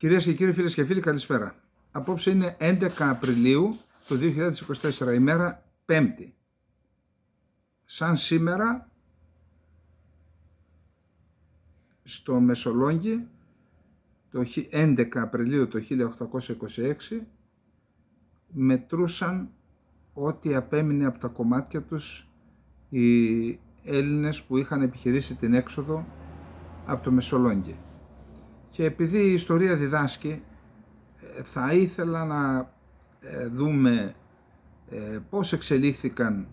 Κυρίες και κύριοι, φίλες και φίλοι, καλησπέρα. Απόψε είναι 11 Απριλίου του 2024, ημέρα Πέμπτη. Σαν σήμερα, στο Μεσολόγγι, το 11 Απριλίου του 1826, μετρούσαν ό,τι απέμεινε από τα κομμάτια τους οι Έλληνες που είχαν επιχειρήσει την έξοδο από το Μεσολόγγι. Και επειδή η ιστορία διδάσκει, θα ήθελα να δούμε πώς εξελίχθηκαν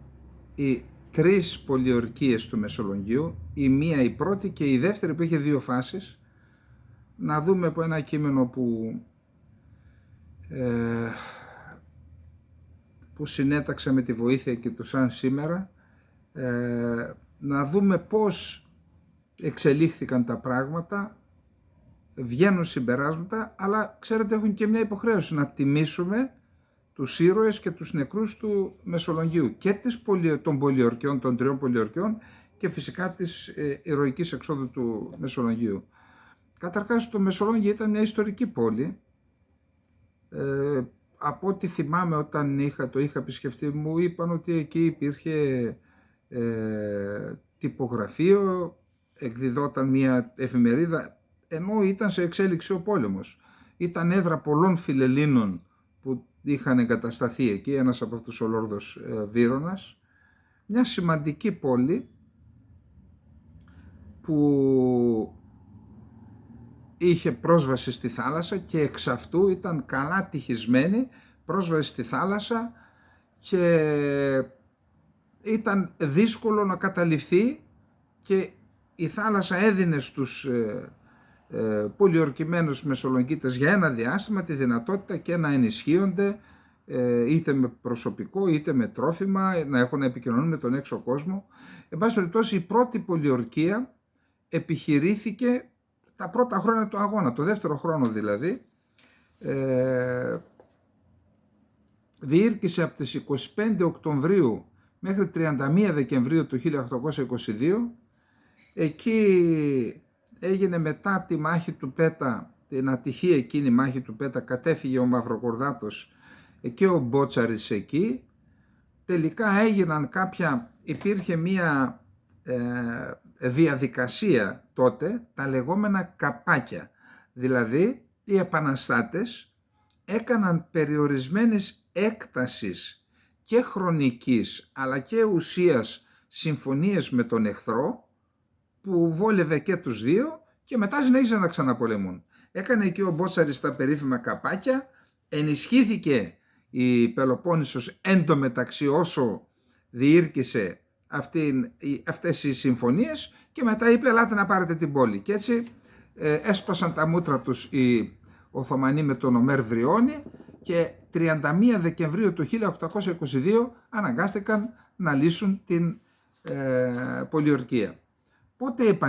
οι τρεις πολιορκίες του Μεσολογγίου, η μία η πρώτη και η δεύτερη που είχε δύο φάσεις, να δούμε από ένα κείμενο που συνέταξα με τη βοήθεια και του σαν σήμερα, να δούμε πώς εξελίχθηκαν τα πράγματα, βγαίνουν συμπεράσματα, αλλά ξέρετε έχουν και μια υποχρέωση να τιμήσουμε τους ήρωες και τους νεκρούς του Μεσολογγίου και των πολιορκιών, των τριών πολιορκιών και φυσικά της ηρωικής εξόδου του Μεσολογγίου. Καταρχάς το Μεσολόγγιο ήταν μια ιστορική πόλη. Από ό,τι θυμάμαι όταν το είχα επισκεφτεί, μου είπαν ότι εκεί υπήρχε τυπογραφείο, εκδιδόταν μια εφημερίδα, ενώ ήταν σε εξέλιξη ο πόλεμος. Ήταν έδρα πολλών φιλελλήνων που είχαν εγκατασταθεί εκεί, ένας από αυτούς ο Λόρδος Βύρωνας. Μια σημαντική πόλη που είχε πρόσβαση στη θάλασσα και εξ αυτού ήταν καλά τυχισμένη πρόσβαση στη θάλασσα και ήταν δύσκολο να καταληφθεί και η θάλασσα έδινε στους πολιορκημένους Μεσολογγίτες για ένα διάστημα τη δυνατότητα και να ενισχύονται είτε με προσωπικό είτε με τρόφιμα, να έχουν να επικοινωνούν με τον έξω κόσμο. Εν πάση περιπτώσει, η πρώτη πολιορκία επιχειρήθηκε τα πρώτα χρόνια του αγώνα, το δεύτερο χρόνο δηλαδή, διήρκησε από τις 25 Οκτωβρίου μέχρι 31 Δεκεμβρίου του 1822. Εκεί έγινε μετά τη μάχη του Πέτα, την ατυχή εκείνη μάχη του Πέτα, κατέφυγε ο Μαυροκορδάτος και ο Μπότσαρης εκεί. Τελικά έγιναν υπήρχε μία διαδικασία τότε, τα λεγόμενα καπάκια. Δηλαδή οι επαναστάτες έκαναν περιορισμένης έκτασης και χρονικής αλλά και ουσίας συμφωνίες με τον εχθρό που βόλευε και τους δύο και μετά συνέχισαν να ξαναπολεμούν. Έκανε εκεί ο Μπότσαρης τα περίφημα καπάκια, ενισχύθηκε η Πελοπόννησος εντωμεταξύ όσο διήρκησε αυτές οι συμφωνίες και μετά είπε ελάτε να πάρετε την πόλη. Και έτσι έσπασαν τα μούτρα τους οι Οθωμανοί με τον Ομέρ Βριώνη και 31 Δεκεμβρίου του 1822 αναγκάστηκαν να λύσουν την πολιορκία. Πότε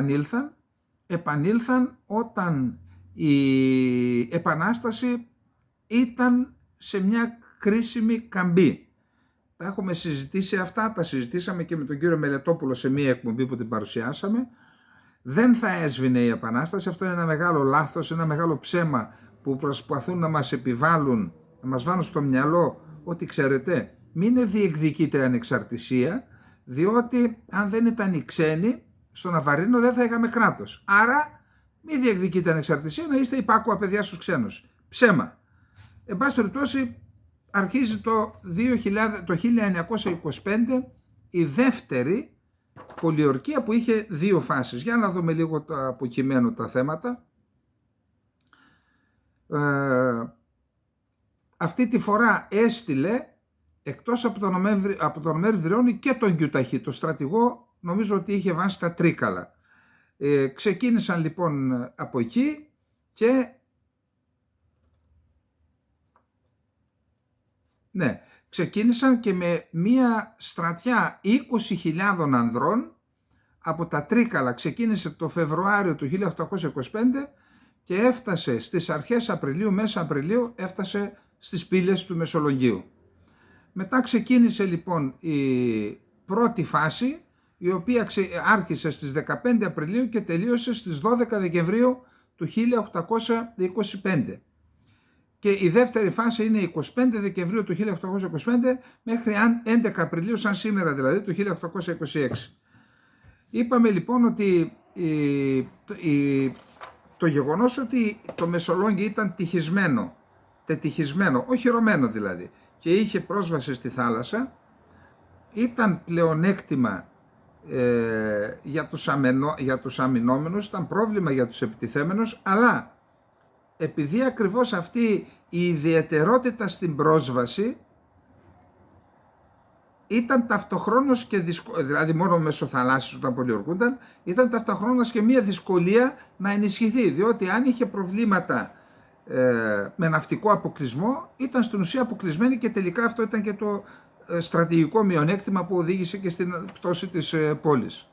επανήλθαν όταν η Επανάσταση ήταν σε μια κρίσιμη καμπή. Τα έχουμε συζητήσει αυτά, τα συζητήσαμε και με τον κύριο Μελετόπουλο σε μια εκπομπή που την παρουσιάσαμε. Δεν θα έσβηνε η Επανάσταση, αυτό είναι ένα μεγάλο λάθος, ένα μεγάλο ψέμα που προσπαθούν να μας επιβάλλουν, να μας βάλουν στο μυαλό ότι ξέρετε, μην διεκδικείτε ανεξαρτησία, διότι αν δεν ήταν οι ξένοι, στο Ναβαρίνο δεν θα είχαμε κράτος. Άρα μην διεκδικείτε ανεξαρτησία, να είστε υπάκουα παιδιά στους ξένους. Ψέμα. Εν πάση περιπτώσει, αρχίζει το 1925 η δεύτερη πολιορκία που είχε δύο φάσεις. Για να δούμε λίγο από κειμένο τα θέματα. Αυτή τη φορά έστειλε εκτός από τον Ομέρ Βριώνη και τον Κιουταχή, το στρατηγό, νομίζω ότι είχε βάσει τα Τρίκαλα. Ξεκίνησαν λοιπόν από εκεί και ξεκίνησαν και με μία στρατιά 20.000 ανδρών από τα Τρίκαλα. Ξεκίνησε το Φεβρουάριο του 1825 και έφτασε στις αρχές Απριλίου, μέσα Απριλίου, έφτασε στις πύλες του Μεσολογγίου. Μετά ξεκίνησε λοιπόν η πρώτη φάση, η οποία άρχισε στις 15 Απριλίου και τελείωσε στις 12 Δεκεμβρίου του 1825. Και η δεύτερη φάση είναι 25 Δεκεμβρίου του 1825 μέχρι 11 Απριλίου, σαν σήμερα δηλαδή, του 1826. Είπαμε λοιπόν ότι το γεγονός ότι το Μεσολόγγι ήταν τετυχισμένο, όχι ρωμένο δηλαδή, και είχε πρόσβαση στη θάλασσα, ήταν πλεονέκτημα για τους αμυνόμενους, ήταν πρόβλημα για τους επιτιθέμενους, αλλά επειδή ακριβώς αυτή η ιδιαιτερότητα στην πρόσβαση ήταν ταυτοχρόνως και δηλαδή μόνο μέσω θαλάσσης όταν πολιορκούνταν, ήταν ταυτοχρόνως και μια δυσκολία να ενισχυθεί, διότι αν είχε προβλήματα με ναυτικό αποκλεισμό, ήταν στην ουσία αποκλεισμένη, και τελικά αυτό ήταν και το στρατηγικό μειονέκτημα που οδήγησε και στην πτώση της πόλης.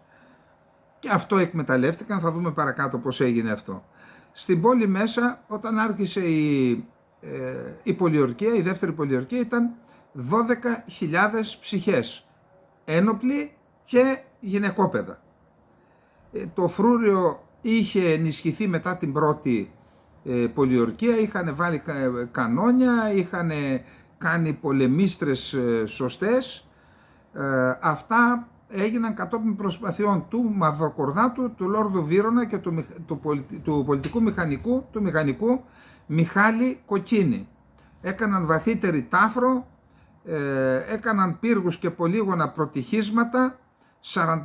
Και αυτό εκμεταλλεύτηκαν, θα δούμε παρακάτω πώς έγινε αυτό. Στην πόλη μέσα, όταν άρχισε η πολιορκία, η δεύτερη πολιορκία, ήταν 12.000 ψυχές, ένοπλοι και γυναικόπαιδα. Το φρούριο είχε ενισχυθεί μετά την πρώτη πολιορκία, είχαν βάλει κανόνια, είχαν κάνει πολεμίστρες σωστές. Αυτά έγιναν κατόπιν προσπαθειών του Μαυροκορδάτου, του Λόρδου Βύρωνα και του πολιτικού μηχανικού Μιχάλη Κοκκίνη. Έκαναν βαθύτερη τάφρο, έκαναν πύργους και πολύγωνα προτυχίσματα, 48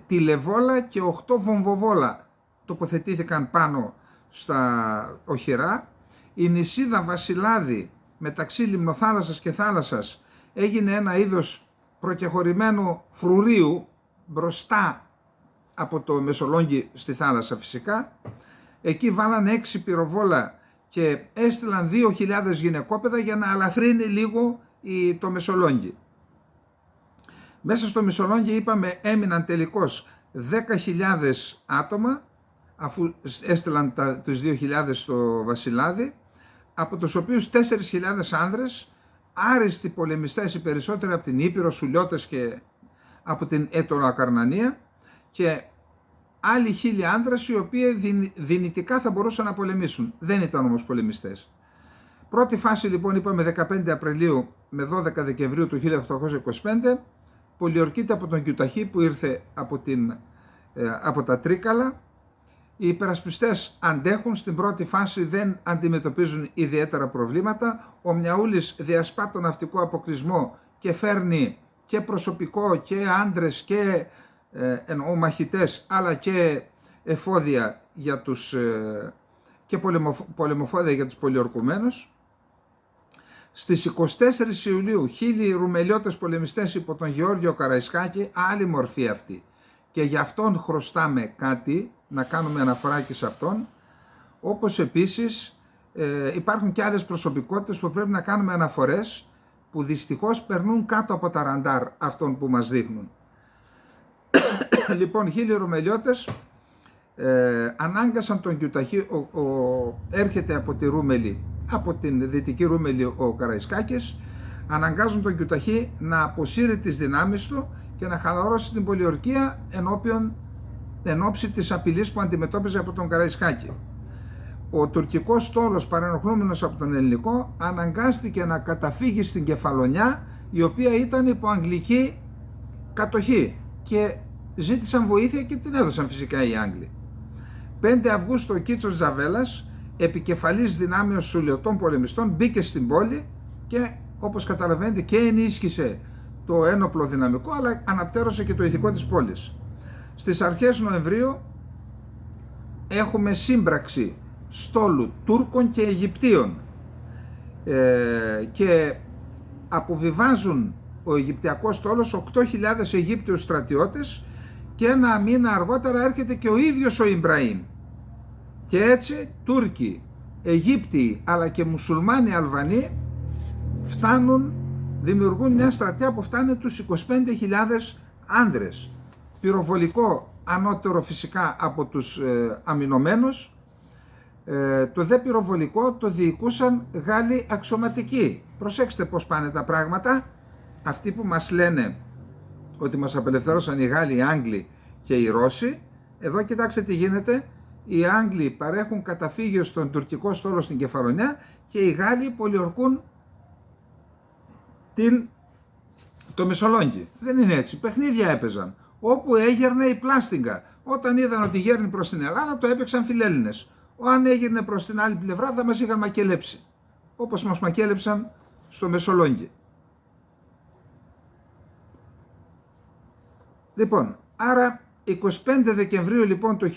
τηλεβόλα και 8 βομβοβόλα τοποθετήθηκαν πάνω στα οχυρά. Η νησίδα Βασιλάδη μεταξύ Λιμνοθάλασσας και θάλασσας έγινε ένα είδος προκεχωρημένου φρουρίου μπροστά από το Μεσολόγγι στη θάλασσα φυσικά. Εκεί βάλαν 6 πυροβόλα και έστειλαν 2.000 γυναικόπαιδα για να αλαφρύνει λίγο το Μεσολόγγι. Μέσα στο Μεσολόγγι, είπαμε, έμειναν τελικώς 10.000 άτομα, αφού έστειλαν τους 2.000 στο Βασιλάδι, από τους οποίους 4.000 άνδρες, άριστοι πολεμιστές, οι περισσότεροι από την Ήπειρο, Σουλιώτες και από την Ετωλοακαρνανία, και άλλοι 1.000 άνδρες οι οποίοι δυνητικά θα μπορούσαν να πολεμήσουν. Δεν ήταν όμως πολεμιστές. Πρώτη φάση λοιπόν, είπαμε, 15 Απριλίου με 12 Δεκεμβρίου του 1825, πολιορκείται από τον Κιουταχή που ήρθε από τα Τρίκαλα. Οι υπερασπιστές αντέχουν, στην πρώτη φάση δεν αντιμετωπίζουν ιδιαίτερα προβλήματα. Ο Μιαούλης διασπά τον ναυτικό αποκλεισμό και φέρνει και προσωπικό και άντρες και μαχητές, αλλά και εφόδια για και πολεμοφόδια για τους πολιορκουμένους. Στις 24 Ιουλίου 1.000 ρουμελιώτες πολεμιστές υπό τον Γεώργιο Καραϊσκάκη, άλλη μορφή αυτή. Και για αυτόν χρωστάμε κάτι, να κάνουμε αναφορά και σε αυτόν, όπως επίσης υπάρχουν και άλλες προσωπικότητες που πρέπει να κάνουμε αναφορές, που δυστυχώς περνούν κάτω από τα ραντάρ αυτών που μας δείχνουν. Λοιπόν, 1.000 ρουμελιώτες ανάγκασαν τον Κιουταχή, έρχεται από τη Ρούμελη, από την δυτική Ρούμελη ο Καραϊσκάκης, αναγκάζουν τον Κιουταχή να αποσύρει τις δυνάμεις του και να χαλαρώσει την πολιορκία εν ώψη της απειλής που αντιμετώπιζε από τον Καραϊσκάκη. Ο τουρκικός στόλος, παρενοχλούμενος από τον ελληνικό, αναγκάστηκε να καταφύγει στην Κεφαλονιά, η οποία ήταν υπό αγγλική κατοχή, και ζήτησαν βοήθεια και την έδωσαν φυσικά οι Άγγλοι. 5 Αυγούστου ο Κίτσος Τζαβέλας, επικεφαλής δυνάμεως Σουλιωτών πολεμιστών, μπήκε στην πόλη και, όπως καταλαβαίνετε, και ενίσχυσε το ένοπλο δυναμικό, αλλά αναπτέρωσε και το ηθικό της πόλης. Στις αρχές Νοεμβρίου έχουμε σύμπραξη στόλου Τούρκων και Αιγυπτίων και αποβιβάζουν ο Αιγυπτιακός στόλος 8.000 Αιγύπτιους στρατιώτες, και ένα μήνα αργότερα έρχεται και ο ίδιος ο Ιμπραήμ. Και έτσι Τούρκοι, Αιγύπτιοι αλλά και μουσουλμάνοι Αλβανοί δημιουργούν μια στρατιά που φτάνει τους 25.000 άνδρες. Πυροβολικό ανώτερο φυσικά από τους αμυνωμένους. Το δε πυροβολικό το διοικούσαν Γάλλοι αξιωματικοί. Προσέξτε πώς πάνε τα πράγματα. Αυτοί που μας λένε ότι μας απελευθέρωσαν οι Γάλλοι, οι Άγγλοι και οι Ρώσοι, εδώ κοιτάξτε τι γίνεται. οι Άγγλοι παρέχουν καταφύγιο στον τουρκικό στόλο στην Κεφαλονιά και οι Γάλλοι πολιορκούν το Μεσολόγγι. Δεν είναι έτσι. Παιχνίδια έπαιζαν. Όπου έγερνε η πλάστιγκα. Όταν είδαν ότι γέρνει προς την Ελλάδα, το έπαιξαν φιλέλληνες. Αν έγερνε προς την άλλη πλευρά, θα μας είχαν μακελέψει. Όπως μας μακέλεψαν στο Μεσολόγγι. Λοιπόν, άρα 25 Δεκεμβρίου λοιπόν το 1825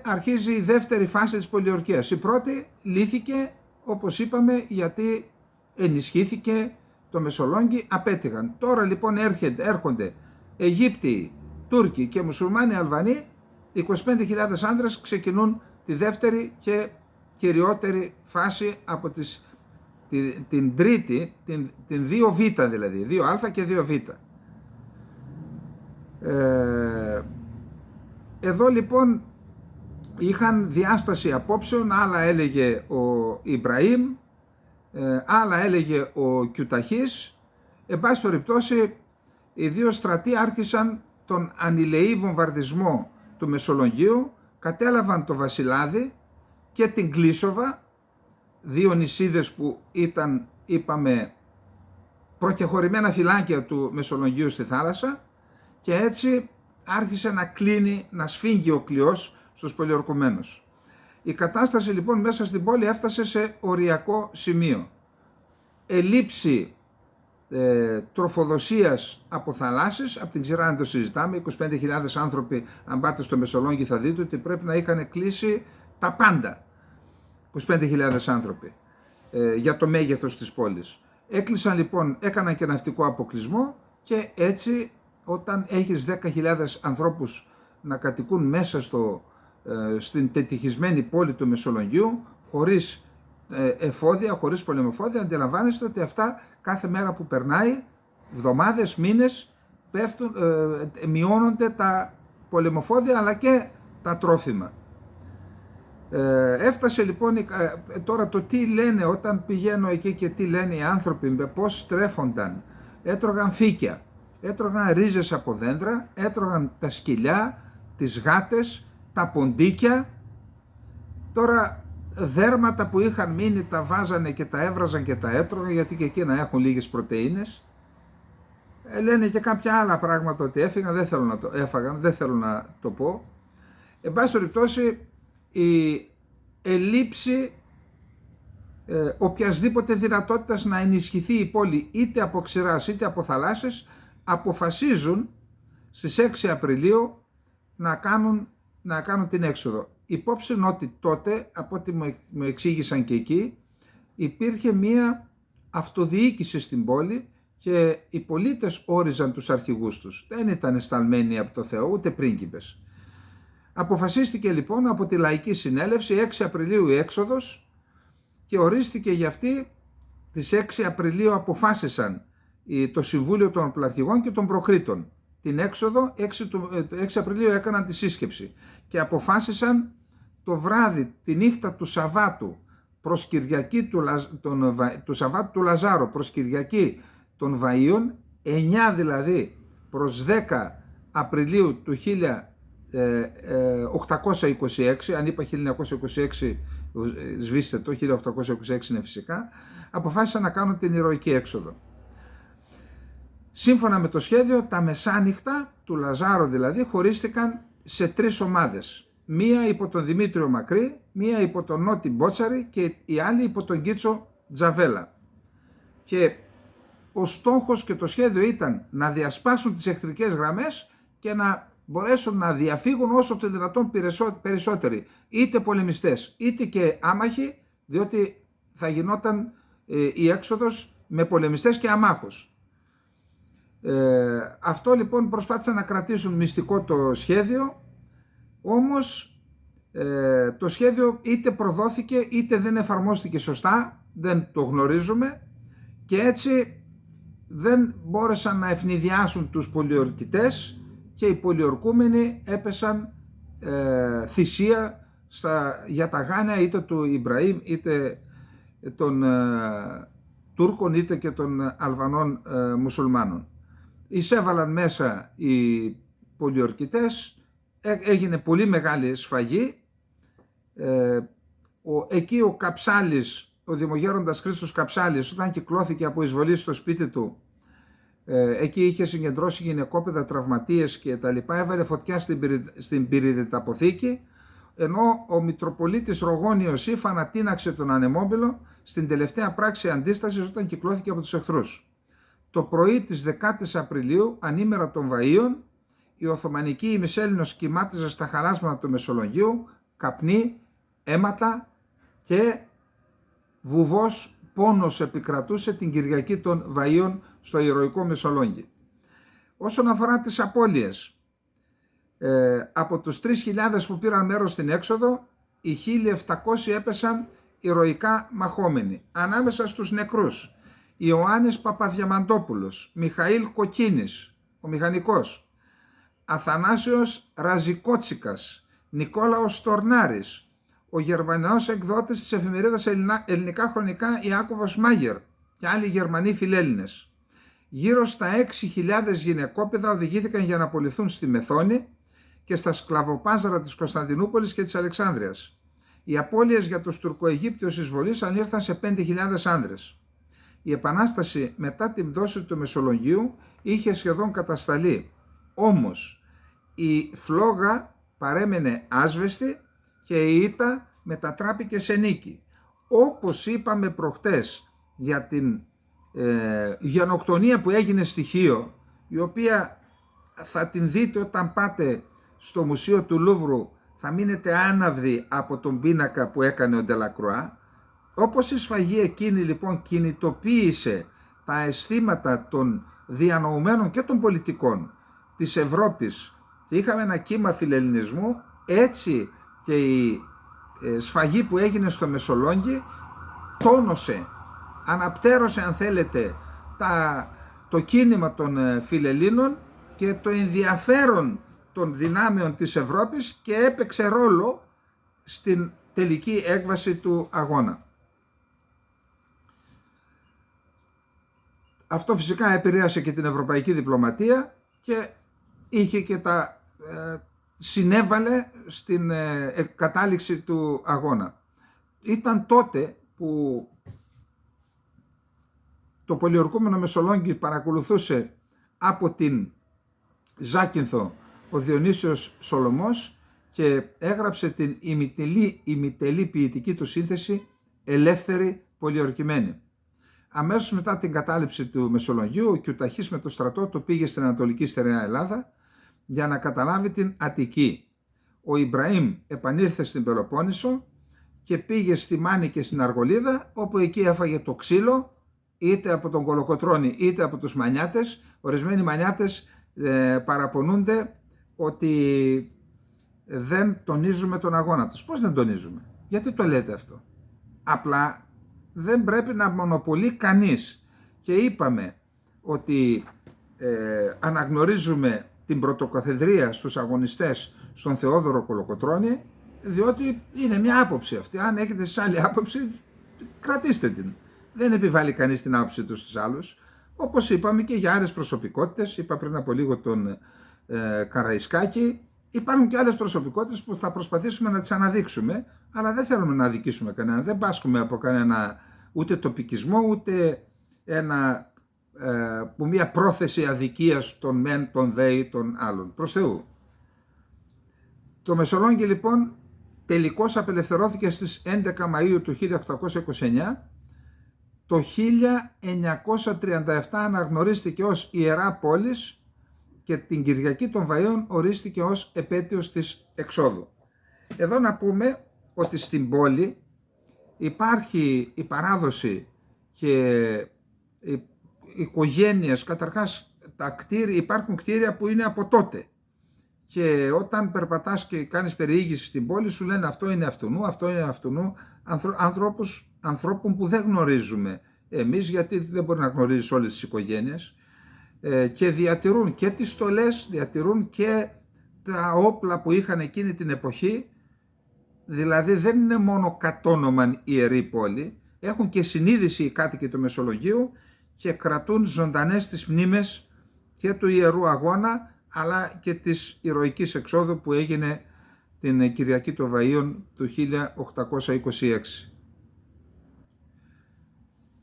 αρχίζει η δεύτερη φάση της πολιορκίας. Η πρώτη λύθηκε, όπως είπαμε, γιατί ενισχύθηκε το Μεσολόγγι, απέτυχαν. Τώρα λοιπόν έρχονται Αιγύπτιοι, Τούρκοι και Μουσουλμάνοι Αλβανοί, 25.000 άνδρες ξεκινούν τη δεύτερη και κυριότερη φάση από την τρίτη, την 2Β δηλαδή, 2Α και 2Β. Εδώ λοιπόν είχαν διάσταση απόψεων, άλλα έλεγε ο Ιμπραήμ, άλλα έλεγε ο Κιουταχής. Εν πάση περιπτώσει, οι δύο στρατοί άρχισαν τον ανηλεή βομβαρδισμό του Μεσολογγίου, κατέλαβαν το Βασιλάδι και την Κλίσοβα, δύο νησίδες που ήταν, είπαμε, προκεχωρημένα φυλάκια του Μεσολογγίου στη θάλασσα, και έτσι άρχισε να κλείνει, να σφίγγει ο κλειός στους πολιορκωμένους. Η κατάσταση λοιπόν μέσα στην πόλη έφτασε σε οριακό σημείο. Ελήψη τροφοδοσίας από θαλάσσες, από την ξηρά να το συζητάμε, 25.000 άνθρωποι, αν πάτε στο Μεσολόγγι θα δείτε ότι πρέπει να είχαν κλείσει τα πάντα, 25.000 άνθρωποι, για το μέγεθος της πόλης. Έκλεισαν λοιπόν, έκαναν και ναυτικό αποκλεισμό και έτσι όταν έχεις 10.000 ανθρώπους να κατοικούν μέσα στην τετυχισμένη πόλη του Μεσολογγίου, χωρίς εφόδια, χωρίς πολεμοφόδια, αντιλαμβάνεστε ότι αυτά κάθε μέρα που περνάει, εβδομάδες, μήνες, μειώνονται τα πολεμοφόδια αλλά και τα τρόφιμα. Έφτασε λοιπόν, τώρα το τι λένε όταν πηγαίνω εκεί και τι λένε οι άνθρωποι, πώς στρέφονταν, έτρωγαν φύκια, έτρωγαν ρίζες από δέντρα, έτρωγαν τα σκυλιά, τις γάτες, τα ποντίκια. Τώρα δέρματα που είχαν μείνει τα βάζανε και τα έβραζαν και τα έτρωγαν, γιατί και εκεί να έχουν λίγες πρωτεΐνες. Λένε και κάποια άλλα πράγματα ότι έφαγαν, δεν θέλω να το πω. Εν πάση περιπτώσει, η ελλείψη οποιασδήποτε δυνατότητας να ενισχυθεί η πόλη είτε από ξηράς είτε από θαλάσσες, αποφασίζουν στις 6 Απριλίου να κάνουν την έξοδο. Υπόψη ότι τότε, από ό,τι μου εξήγησαν και εκεί, υπήρχε μία αυτοδιοίκηση στην πόλη και οι πολίτες όριζαν τους αρχηγούς τους. Δεν ήταν εσταλμένοι από το Θεό, ούτε πρίγκιπες. Αποφασίστηκε λοιπόν από τη Λαϊκή Συνέλευση 6 Απριλίου η έξοδος και ορίστηκε για αυτή. Τις 6 Απριλίου αποφάσισαν το Συμβούλιο των Πλαρχηγών και των Προκρήτων την έξοδο. 6 Απριλίου έκαναν τη σύσκεψη και αποφάσισαν το βράδυ, τη νύχτα του Σαββάτου προς Κυριακή του Σαββάτου του Λαζάρου προς Κυριακή των Βαΐων, 9 δηλαδή προς 10 Απριλίου του 1826, αν είπα 1926 σβήστε το, 1826 είναι φυσικά, αποφάσισαν να κάνουν την ηρωική έξοδο. Σύμφωνα με το σχέδιο, τα μεσάνυχτα του Λαζάρου δηλαδή χωρίστηκαν σε 3 ομάδες. Μία υπό τον Δημήτριο Μακρύ, μία υπό τον Νότι Μπότσαρη και η άλλη υπό τον Κίτσο Τζαβέλα. Και ο στόχος και το σχέδιο ήταν να διασπάσουν τις εχθρικές γραμμές και να μπορέσουν να διαφύγουν όσο το δυνατόν περισσότεροι, είτε πολεμιστές είτε και άμαχοι, διότι θα γινόταν η έξοδος με πολεμιστές και αμάχους. Αυτό λοιπόν προσπάθησαν να κρατήσουν μυστικό το σχέδιο, όμως το σχέδιο είτε προδόθηκε είτε δεν εφαρμόστηκε σωστά, δεν το γνωρίζουμε, και έτσι δεν μπόρεσαν να ευνηδιάσουν τους πολιορκητές και οι πολιορκούμενοι έπεσαν θυσία για τα γάνια είτε του Ιμπραήμ είτε των Τούρκων είτε και των Αλβανών μουσουλμάνων. Εισέβαλαν μέσα οι πολιορκητές, έγινε πολύ μεγάλη σφαγή, Εκεί ο Καψάλης, ο δημογέροντας Χρήστος Καψάλης, όταν κυκλώθηκε από εισβολή στο σπίτι του, εκεί είχε συγκεντρώσει γυναικόπαιδα, τραυματίες και τα λοιπά, έβαλε φωτιά στην πυρηδηταποθήκη, ενώ ο Μητροπολίτης Ρογόνιος Ήφανα τίναξε τον ανεμόμπυλο στην τελευταία πράξη αντίστασης όταν κυκλώθηκε από τους εχθρούς. Το πρωί της 10ης Απριλίου, ανήμερα των Βαΐων, η Οθωμανική ημισέλληνος κοιμάτιζε στα χαλάσματα του Μεσολογγίου, καπνί, αίματα και βουβός πόνος επικρατούσε την Κυριακή των Βαΐων στο ηρωικό Μεσολόγγι. Όσον αφορά τις απώλειες, από τους 3.000 που πήραν μέρος στην έξοδο, οι 1.700 έπεσαν ηρωικά μαχόμενοι. Ανάμεσα στους νεκρούς, Ιωάννης Παπαδιαμαντόπουλος, Μιχαήλ Κοκκίνης, ο μηχανικός, Αθανάσιος Ραζικότσικας, Νικόλαος Στορνάρης, ο Γερμανός εκδότης της εφημερίδας Ελληνικά Χρονικά Ιάκωβος Μάγερ και άλλοι Γερμανοί φιλέλληνες. Γύρω στα 6.000 γυναικόπαιδα οδηγήθηκαν για να απολυθούν στη Μεθόνη και στα σκλαβοπάζαρα της Κωνσταντινούπολης και της Αλεξάνδρειας. Οι απώλειες για τους τουρκοαιγύπτιους εισβολείς ανήλθαν σε 5.000 άνδρες. Η Επανάσταση μετά την πτώση του Μεσολογγίου είχε σχεδόν κατασταλεί. Όμως η φλόγα παρέμενε άσβεστη και η ήττα μετατράπηκε σε νίκη. Όπως είπαμε προχτές για την γενοκτονία που έγινε στη Χίο, η οποία θα την δείτε όταν πάτε στο Μουσείο του Λούβρου, θα μείνετε άναυδοι από τον πίνακα που έκανε ο Ντελακρουά. Όπως η σφαγή εκείνη λοιπόν κινητοποίησε τα αισθήματα των διανοουμένων και των πολιτικών της Ευρώπης και είχαμε ένα κύμα φιλελληνισμού, έτσι και η σφαγή που έγινε στο Μεσολόγγι τόνωσε, αναπτέρωσε αν θέλετε το κίνημα των φιλελλήνων και το ενδιαφέρον των δυνάμεων της Ευρώπης και έπαιξε ρόλο στην τελική έκβαση του αγώνα. Αυτό φυσικά επηρέασε και την ευρωπαϊκή διπλωματία και είχε και συνέβαλε στην κατάληξη του αγώνα. Ήταν τότε που το πολιορκούμενο Μεσολόγγι παρακολουθούσε από την Ζάκυνθο ο Διονύσιος Σολωμός και έγραψε την ημιτελή ποιητική του σύνθεση «Ελεύθερη πολιορκημένη». Αμέσως μετά την κατάληψη του Μεσολογγίου, ο Κιουταχής με το στρατό του πήγε στην Ανατολική Στερεά Ελλάδα για να καταλάβει την Αττική. Ο Ιμπραήμ επανήλθε στην Πελοπόννησο και πήγε στη Μάνη και στην Αργολίδα, όπου εκεί έφαγε το ξύλο είτε από τον Κολοκοτρώνη είτε από τους Μανιάτες. Ορισμένοι Μανιάτες παραπονούνται ότι δεν τονίζουμε τον αγώνα τους. Πώς δεν τονίζουμε? Γιατί το λέτε αυτό? Απλά δεν πρέπει να μονοπολεί κανείς. Και είπαμε ότι αναγνωρίζουμε την πρωτοκαθεδρία στους αγωνιστές στον Θεόδωρο Κολοκοτρώνη, διότι είναι μια άποψη αυτή. Αν έχετε εσείς άλλη άποψη, κρατήστε την. Δεν επιβάλλει κανείς την άποψη του στους άλλους. Όπως είπαμε και για άλλες προσωπικότητες, είπα πριν από λίγο τον Καραϊσκάκη, υπάρχουν και άλλες προσωπικότητες που θα προσπαθήσουμε να τις αναδείξουμε, αλλά δεν θέλουμε να αδικήσουμε κανέναν. Δεν πάσχουμε από κανένα ούτε τοπικισμό, ούτε που μια πρόθεση αδικίας των μεν, των δε ή των άλλων. Προς Θεού. Το Μεσολόγγι λοιπόν τελικώς απελευθερώθηκε στις 11 Μαΐου του 1829. Το 1937 αναγνωρίστηκε ως ιερά πόλης και την Κυριακή των Βαΐων ορίστηκε ως επέτειος της εξόδου. Εδώ να πούμε ότι στην πόλη υπάρχει η παράδοση και οι οικογένειες, καταρχάς υπάρχουν κτίρια που είναι από τότε και όταν περπατάς και κάνεις περιήγηση στην πόλη σου λένε αυτό είναι αυτουνού, αυτό είναι αυτουνού, ανθρώπων που δεν γνωρίζουμε εμείς, γιατί δεν μπορεί να γνωρίζεις όλες τις οικογένειες, και διατηρούν και τις στολές, διατηρούν και τα όπλα που είχαν εκείνη την εποχή. Δηλαδή δεν είναι μόνο κατ' όνομα ιερή πόλη, έχουν και συνείδηση οι κάτοικοι του Μεσολογγίου και κρατούν ζωντανές τις μνήμες και του ιερού αγώνα αλλά και της ηρωικής εξόδου που έγινε την Κυριακή των Βαΐων του 1826.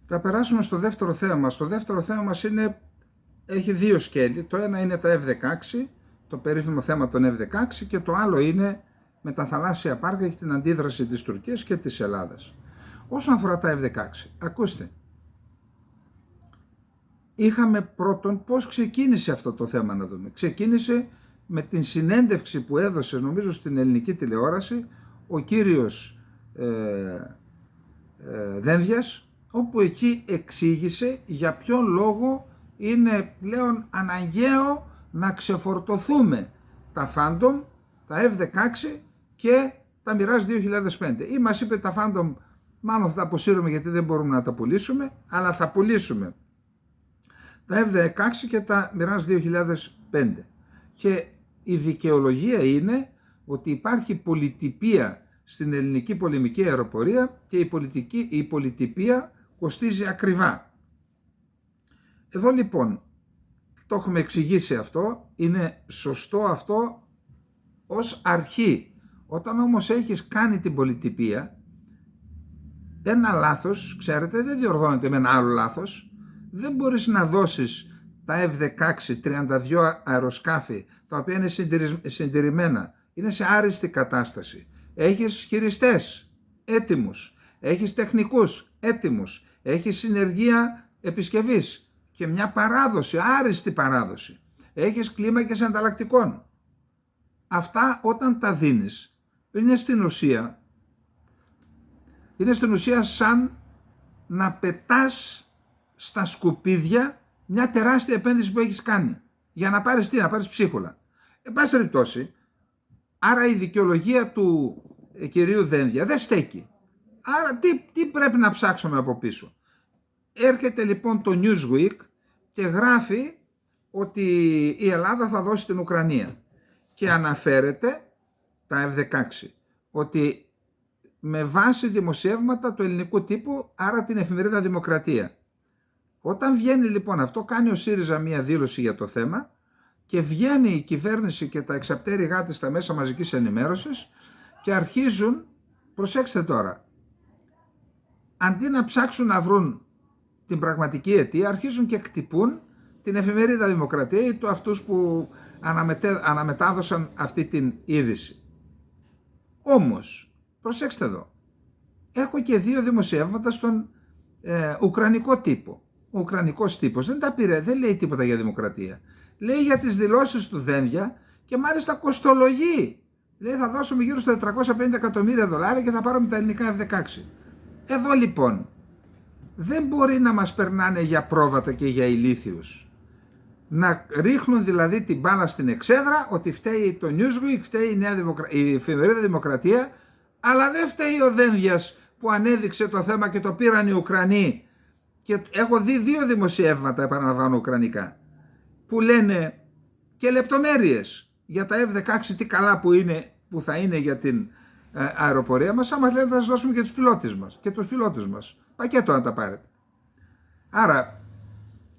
Θα περάσουμε στο δεύτερο θέμα μας. Το δεύτερο θέμα μας έχει δύο σκέλη. Το ένα είναι τα F-16, το περίφημο θέμα των F-16, και το άλλο είναι με τα θαλάσσια πάρκα και την αντίδραση της Τουρκίας και της Ελλάδας. Όσον αφορά τα F-16, ακούστε, είχαμε πρώτον πώς ξεκίνησε αυτό το θέμα να δούμε. Ξεκίνησε με την συνέντευξη που έδωσε, νομίζω, στην ελληνική τηλεόραση ο κύριος Δένδιας, όπου εκεί εξήγησε για ποιον λόγο είναι πλέον αναγκαίο να ξεφορτωθούμε τα Phantom, τα F-16 και τα Mirage 2005. Ή μας είπε τα Phantom μάλλον θα τα αποσύρουμε γιατί δεν μπορούμε να τα πουλήσουμε, αλλά θα πουλήσουμε τα F-16 και τα Mirage 2005. Και η δικαιολογία είναι ότι υπάρχει πολυτυπία στην ελληνική πολεμική αεροπορία και η πολυτυπία κοστίζει ακριβά. Εδώ λοιπόν το έχουμε εξηγήσει αυτό, είναι σωστό αυτό ως αρχή. Όταν όμως έχεις κάνει την πολυτυπία, ένα λάθος, ξέρετε, δεν διορθώνεται με ένα άλλο λάθος. Δεν μπορείς να δώσεις τα F-16 32 αεροσκάφη, τα οποία είναι συντηρημένα, είναι σε άριστη κατάσταση. Έχεις χειριστές έτοιμους, έχεις τεχνικούς έτοιμους, έχεις συνεργεία επισκευής και μια παράδοση, άριστη παράδοση. Έχεις κλίμακες ανταλλακτικών. Αυτά όταν τα δίνεις, είναι στην ουσία σαν να πετάς στα σκουπίδια μια τεράστια επένδυση που έχεις κάνει. Για να πάρεις τι, να πάρεις ψίχουλα. Εν πάση περιπτώσει, άρα η δικαιολογία του κυρίου Δένδια δεν στέκει. Άρα τι πρέπει να ψάξουμε από πίσω. Έρχεται λοιπόν το Newsweek και γράφει ότι η Ελλάδα θα δώσει την Ουκρανία. Και αναφέρεται τα F-16 ότι με βάση δημοσιεύματα του ελληνικού τύπου, άρα την εφημερίδα Δημοκρατία. Όταν βγαίνει λοιπόν αυτό, κάνει ο ΣΥΡΙΖΑ μία δήλωση για το θέμα και βγαίνει η κυβέρνηση και τα εξαπτέρυγά της στα μέσα μαζικής ενημέρωσης και αρχίζουν, προσέξτε τώρα, αντί να ψάξουν να βρουν την πραγματική αιτία, αρχίζουν και κτυπούν την εφημερίδα Δημοκρατία ή αυτούς που αναμετάδωσαν αυτή την είδηση. Όμως, προσέξτε εδώ, έχω και δύο δημοσιεύματα στον ουκρανικό τύπο. Ο ουκρανικός τύπος δεν τα πήρε, δεν λέει τίποτα για δημοκρατία. Λέει για τις δηλώσεις του Δένδια και μάλιστα κοστολογεί. Λέει θα δώσουμε γύρω στα 450 εκατομμύρια δολάρια και θα πάρουμε τα ελληνικά F-16. Εδώ λοιπόν δεν μπορεί να μας περνάνε για πρόβατα και για ηλίθιους. Να ρίχνουν δηλαδή την μπάλα στην εξέδρα ότι φταίει το Newsweek, φταίει η εφημερίδα Δημοκρατία, αλλά δεν φταίει ο Δένδιας που ανέδειξε το θέμα και το πήραν οι Ουκρανοί. Και έχω δει δύο δημοσιεύματα, επαναλαμβάνω, ουκρανικά, που λένε και λεπτομέρειες για τα F-16, τι καλά που θα είναι για την αεροπορία μας, άμα θέλετε θα σας δώσουμε και τους πιλότους μας. Πακέτο να τα πάρετε. Άρα,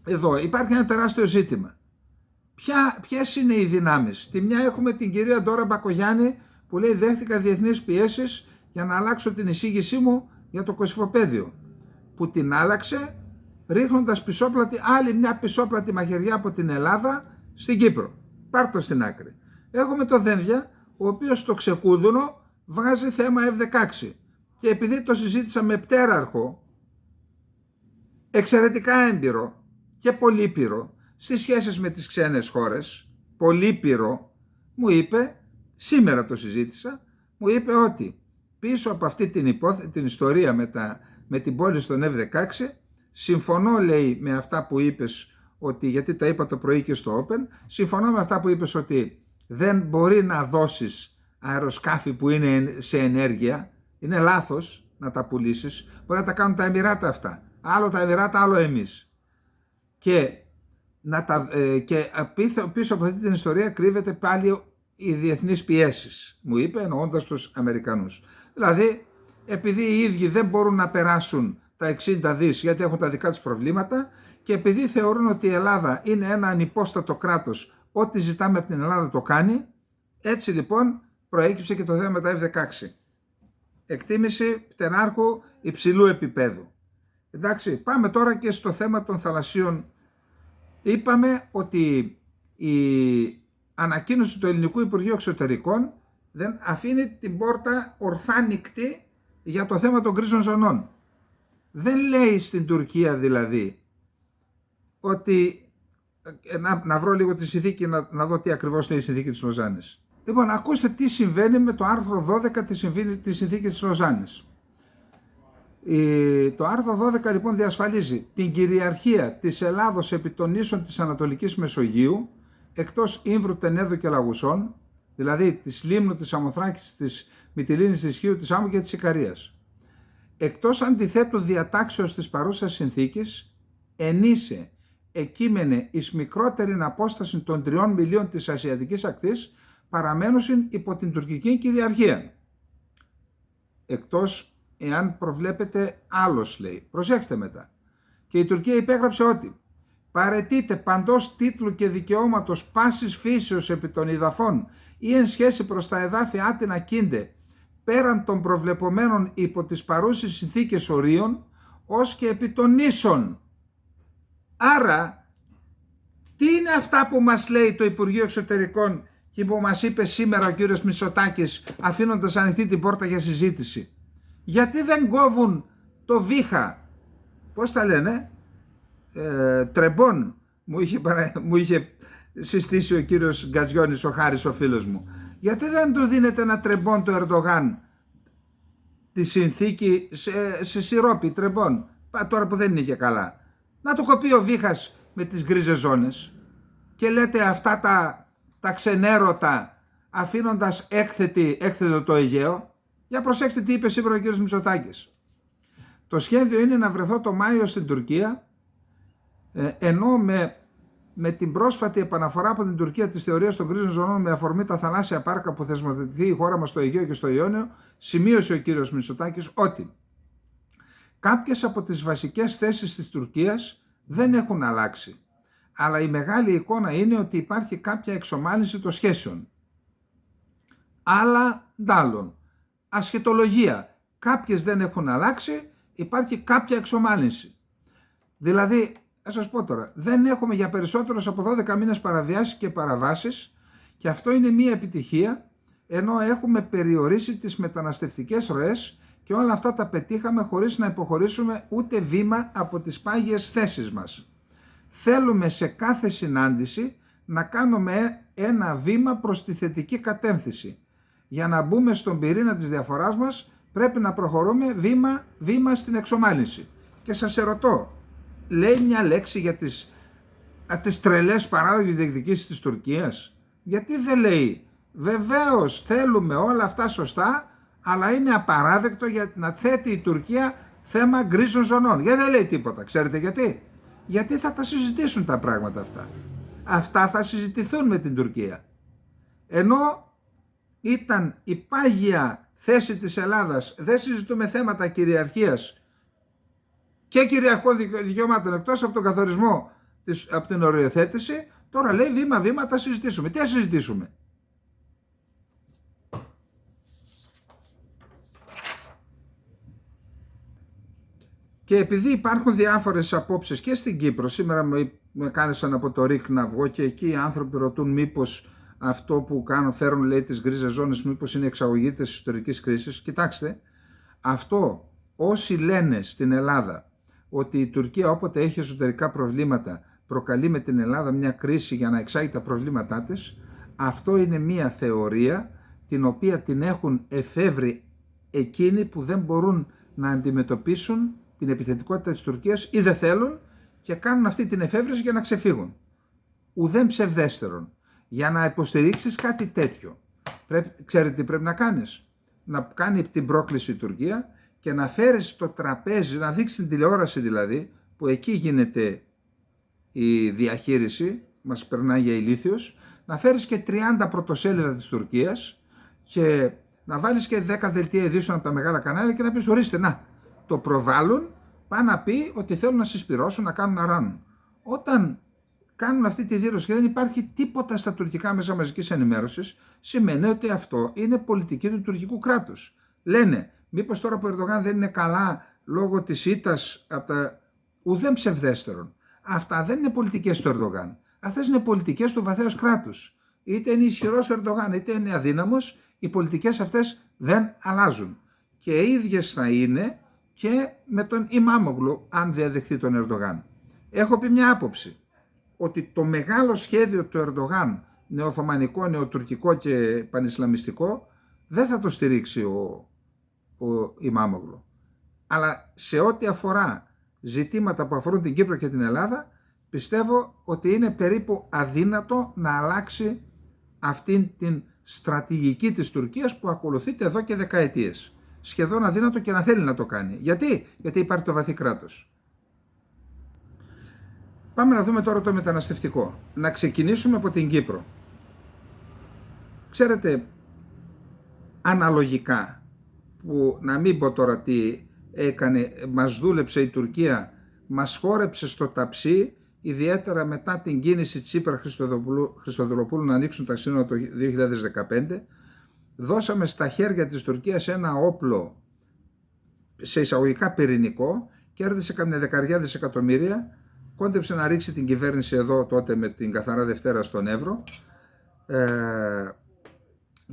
εδώ υπάρχει ένα τεράστιο ζήτημα. Ποιες είναι οι δυνάμεις? Τη μια έχουμε την κυρία Ντόρα Μπακογιάννη που λέει δέχτηκα διεθνείς πιέσεις για να αλλάξω την εισήγησή μου για το Κωσυφοπαίδιο, που την άλλαξε ρίχνοντας άλλη μια πισόπλατη μαχαιριά από την Ελλάδα στην Κύπρο. Πάρτο στην άκρη. Έχουμε το Δένδια, ο οποίος στο ξεκούδουνο βγάζει θέμα F-16 και επειδή το συζήτησα με πτέραρχο εξαιρετικά έμπειρο και πολύπειρο στις σχέσεις με τις ξένες χώρες, πολύπειρο, μου είπε, σήμερα το συζήτησα, μου είπε ότι πίσω από αυτή την ιστορία με την πώληση των F-16, συμφωνώ, λέει, με αυτά που είπες, ότι, γιατί τα είπα το πρωί και στο Open, συμφωνώ με αυτά που είπες ότι δεν μπορεί να δώσεις αεροσκάφη που είναι σε ενέργεια, είναι λάθος να τα πουλήσεις, μπορεί να τα κάνουν τα Εμιράτα αυτά, άλλο τα Εμιράτα, άλλο εμείς. Και πίσω από αυτή την ιστορία κρύβεται πάλι οι διεθνείς πιέσεις, μου είπε, εννοώντας τους Αμερικανούς. Δηλαδή, επειδή οι ίδιοι δεν μπορούν να περάσουν τα 60 δις γιατί έχουν τα δικά τους προβλήματα και επειδή θεωρούν ότι η Ελλάδα είναι ένα ανυπόστατο κράτος, ό,τι ζητάμε από την Ελλάδα το κάνει, έτσι λοιπόν προέκυψε και το θέμα με τα F-16. Εκτίμηση πτενάρχου υψηλού επίπεδου. Εντάξει, πάμε τώρα και στο θέμα των θαλασσίων. Είπαμε ότι η ανακοίνωση του Ελληνικού Υπουργείου Εξωτερικών δεν αφήνει την πόρτα ορθά ανοιχτή για το θέμα των γκρίζων ζωνών. Δεν λέει στην Τουρκία δηλαδή ότι, να βρω λίγο τη συνθήκη να δω τι ακριβώς λέει η συνθήκη της Λοζάνης. Λοιπόν, ακούστε τι συμβαίνει με το άρθρο 12 της συνθήκης της Λοζάνης. Το άρθρο 12 λοιπόν διασφαλίζει την κυριαρχία της Ελλάδος επί των ίσων της Ανατολικής Μεσογείου, εκτός Ήμβρου, Τενέδου και Λαγουσών, δηλαδή της Λίμνου, της Σαμοθράκης, της Μυτιλήνης, της Χίου, της Άμμου και της Ικαρίας. Εκτός αντιθέτου διατάξεως της παρούσας συνθήκης, ενίσε εκείμενε εις μικρότερην απόσταση των 3 μιλίων της Ασιατικής ακτής, παραμένουσιν υπό την τουρκική κυριαρχία. Εκτός εάν προβλέπεται άλλος, λέει. Προσέξτε μετά. Και η Τουρκία υπέγραψε ότι παραιτείται παντός τίτλου και δικαιώματος πάσης φύσεως επί των εδαφών ή εν σχέση προς τα εδάφη άτινα κίντε πέραν των προβλεπομένων υπό τις παρούσες συνθήκες ορίων, ως και επί των ίσων. Άρα, τι είναι αυτά που μας λέει το Υπουργείο Εξωτερικών και που μας είπε σήμερα ο κύριος Μητσοτάκης, αφήνοντας ανοιχτή την πόρτα για συζήτηση? Γιατί δεν κόβουν το βήχα, πώς τα λένε, τρεμπών, μου είχε συστήσει ο κύριος Γκατζιώνης, ο Χάρης, ο φίλος μου. Γιατί δεν του δίνεται ένα τρεμπόν το Ερντογάν, τη συνθήκη σε σιρόπι τρεμπόν, τώρα που δεν είναι και καλά. Να του κοπεί ο βήχας με τις γκρίζες ζώνες και λέτε αυτά τα ξενέρωτα αφήνοντας έκθετο το Αιγαίο. Για προσέξτε τι είπε σήμερα ο κ. Μητσοτάκης. Το σχέδιο είναι να βρεθώ το Μάιο στην Τουρκία, ενώ με την πρόσφατη επαναφορά από την Τουρκία της θεωρίας των γκρίζων ζωνών με αφορμή τα θαλάσσια πάρκα που θεσμοθετηθεί η χώρα μας στο Αιγαίο και στο Ιόνιο, σημείωσε ο κ. Μητσοτάκης ότι κάποιες από τις βασικές θέσεις της Τουρκίας δεν έχουν αλλάξει, αλλά η μεγάλη εικόνα είναι ότι υπάρχει κάποια εξομάλυνση των σχέσεων. Άλλα ντάλλον. Ασχετολογία. Κάποιες δεν έχουν αλλάξει, υπάρχει κάποια εξομάλυνση. Δηλαδή, θα σας πω τώρα, δεν έχουμε για περισσότερους από 12 μήνες παραβιάσεις και παραβάσεις και αυτό είναι μία επιτυχία, ενώ έχουμε περιορίσει τις μεταναστευτικές ροές και όλα αυτά τα πετύχαμε χωρίς να υποχωρήσουμε ούτε βήμα από τις πάγιες θέσεις μας. Θέλουμε σε κάθε συνάντηση να κάνουμε ένα βήμα προς τη θετική κατεύθυνση. Για να μπούμε στον πυρήνα της διαφοράς μας πρέπει να προχωρούμε βήμα στην εξομάλυνση. Και σας ερωτώ, λέει μια λέξη για τις τρελές παράλογες διεκδικήσεις της Τουρκίας? Γιατί δεν λέει βεβαίως θέλουμε όλα αυτά σωστά, αλλά είναι απαράδεκτο για να θέτει η Τουρκία θέμα γκρίζων ζωνών? Γιατί δεν λέει τίποτα? Ξέρετε γιατί? Γιατί θα τα συζητήσουν τα πράγματα αυτά. Αυτά θα συζητηθούν με την Τουρκία. Ενώ ήταν η πάγια θέση της Ελλάδας, δεν συζητούμε θέματα κυριαρχίας και κυριαρχών δικαιωμάτων εκτός από τον καθορισμό, από την οριοθέτηση, τώρα λέει βήμα-βήμα τα συζητήσουμε. Τι θα συζητήσουμε? Και επειδή υπάρχουν διάφορες απόψεις και στην Κύπρο, σήμερα με κάλεσαν από το ΡΙΚ να βγω και εκεί οι άνθρωποι ρωτούν μήπως αυτό που φέρουν, λέει, τις γκρίζες ζώνες, μήπως είναι εξαγωγή της ιστορικής κρίσης. Κοιτάξτε, αυτό όσοι λένε στην Ελλάδα ότι η Τουρκία όποτε έχει εσωτερικά προβλήματα προκαλεί με την Ελλάδα μια κρίση για να εξάγει τα προβλήματά της, αυτό είναι μια θεωρία την οποία την έχουν εφεύρει εκείνοι που δεν μπορούν να αντιμετωπίσουν την επιθετικότητα της Τουρκίας ή δεν θέλουν και κάνουν αυτή την εφεύρεση για να ξεφύγουν. Ουδέν ψευδέστερον. Για να υποστηρίξεις κάτι τέτοιο, ξέρετε τι πρέπει να κάνεις? Να κάνει την πρόκληση η Τουρκία και να φέρεις στο τραπέζι, να δείξει την τηλεόραση δηλαδή, που εκεί γίνεται η διαχείριση, μας περνάει για ηλίθιος, να φέρεις και 30 πρωτοσέλιδα της Τουρκίας και να βάλεις και 10 δελτία ειδήσεων από τα μεγάλα κανάλια και να πεις ορίστε, να, το προβάλλουν, πάνε να πει ότι θέλουν να συσπυρώσουν, να κάνουν να ράνουν. Όταν κάνουν αυτή τη δήλωση και δεν υπάρχει τίποτα στα τουρκικά μέσα μαζικής ενημέρωσης, σημαίνει ότι αυτό είναι πολιτική του τουρκικού κράτους. Λένε, μήπως τώρα που ο Ερντογάν δεν είναι καλά λόγω της ήττας από τα ουδέν ψευδέστερων. Αυτά δεν είναι πολιτικές του Ερντογάν. Αυτές είναι πολιτικές του βαθέως κράτους. Είτε είναι ισχυρός ο Ερντογάν, είτε είναι αδύναμος, οι πολιτικές αυτές δεν αλλάζουν. Και ίδιες θα είναι και με τον Ιμάμογλου, αν διαδεχθεί τον Ερντογάν. Έχω πει μια άποψη, ότι το μεγάλο σχέδιο του Ερντογάν, νεοοθωμανικό, νεοτουρκικό και πανισλαμιστικό, δεν θα το στηρίξει ο Ιμάμογλου. Αλλά σε ό,τι αφορά ζητήματα που αφορούν την Κύπρο και την Ελλάδα, πιστεύω ότι είναι περίπου αδύνατο να αλλάξει αυτήν την στρατηγική της Τουρκίας που ακολουθείται εδώ και δεκαετίες. Σχεδόν αδύνατο και να θέλει να το κάνει. Γιατί? Γιατί υπάρχει το βαθύ κράτος. Πάμε να δούμε τώρα το μεταναστευτικό. Να ξεκινήσουμε από την Κύπρο. Ξέρετε, αναλογικά, που να μην πω τώρα τι έκανε, μας δούλεψε η Τουρκία, μας χόρεψε στο ταψί, ιδιαίτερα μετά την κίνηση Τσίπρα Χριστοδουλοπούλου να ανοίξουν τα σύνορα το 2015, δώσαμε στα χέρια της Τουρκίας ένα όπλο σε εισαγωγικά πυρηνικό, κέρδισε καμιά 10 δισεκατομμύρια, κόντεψε να ρίξει την κυβέρνηση εδώ τότε με την Καθαρά Δευτέρα στον Εύρο,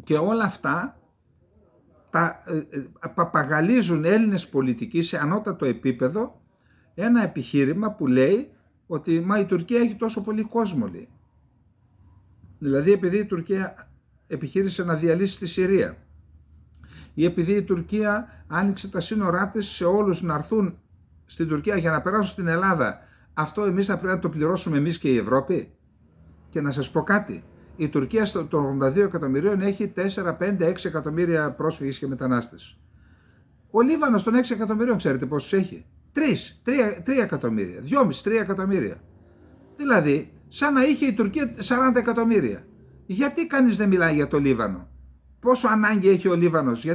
και όλα αυτά τα παπαγαλίζουν Έλληνες πολιτικοί σε ανώτατο επίπεδο ένα επιχείρημα που λέει ότι μα η Τουρκία έχει τόσο πολύ κόσμο, λέει. Δηλαδή επειδή η Τουρκία επιχείρησε να διαλύσει τη Συρία ή επειδή η Τουρκία άνοιξε τα σύνορά της σε όλους να έρθουν στην Τουρκία για να περάσουν στην Ελλάδα, αυτό εμείς θα πρέπει να το πληρώσουμε εμείς και η Ευρώπη? Και να σας πω κάτι, η Τουρκία των 82 εκατομμυρίων έχει 4, 5, 6 εκατομμύρια πρόσφυγες και μετανάστες. Ο Λίβανος των 6 εκατομμυρίων ξέρετε πόσους έχει? 3 εκατομμύρια, 2,5-3 εκατομμύρια. Δηλαδή, σαν να είχε η Τουρκία 40 εκατομμύρια. Γιατί κανείς δεν μιλάει για το Λίβανο? Πόσο ανάγκη έχει ο Λίβανος?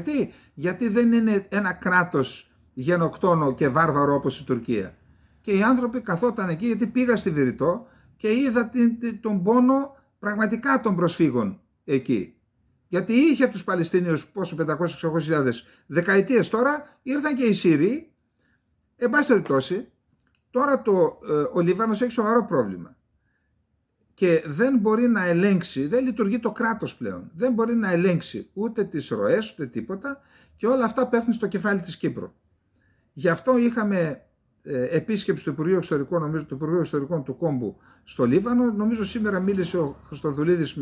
Γιατί δεν είναι ένα κράτος γενοκτόνο και βάρβαρο όπως η Τουρκία. Και οι άνθρωποι καθόταν εκεί, γιατί πήγα στη Βηρητό και είδα τον πόνο πραγματικά των προσφύγων εκεί. Γιατί είχε τους Παλαιστίνιους πόσο 500-600.000 δεκαετίες, τώρα ήρθαν και οι Σύριοι. Εν πάση περιπτώσει, τώρα ο Λίβανος έχει σοβαρό πρόβλημα και δεν μπορεί να ελέγξει, δεν λειτουργεί το κράτος πλέον, δεν μπορεί να ελέγξει ούτε τις ροές ούτε τίποτα και όλα αυτά πέφτουν στο κεφάλι της Κύπρου. Γι' αυτό είχαμε επίσκεψη του Υπουργείου Εξωτερικών, νομίζω του Υπουργείου Εξωτερικών του Κόμπου στο Λίβανο. Νομίζω σήμερα μίλησε ο Χριστοδουλίδης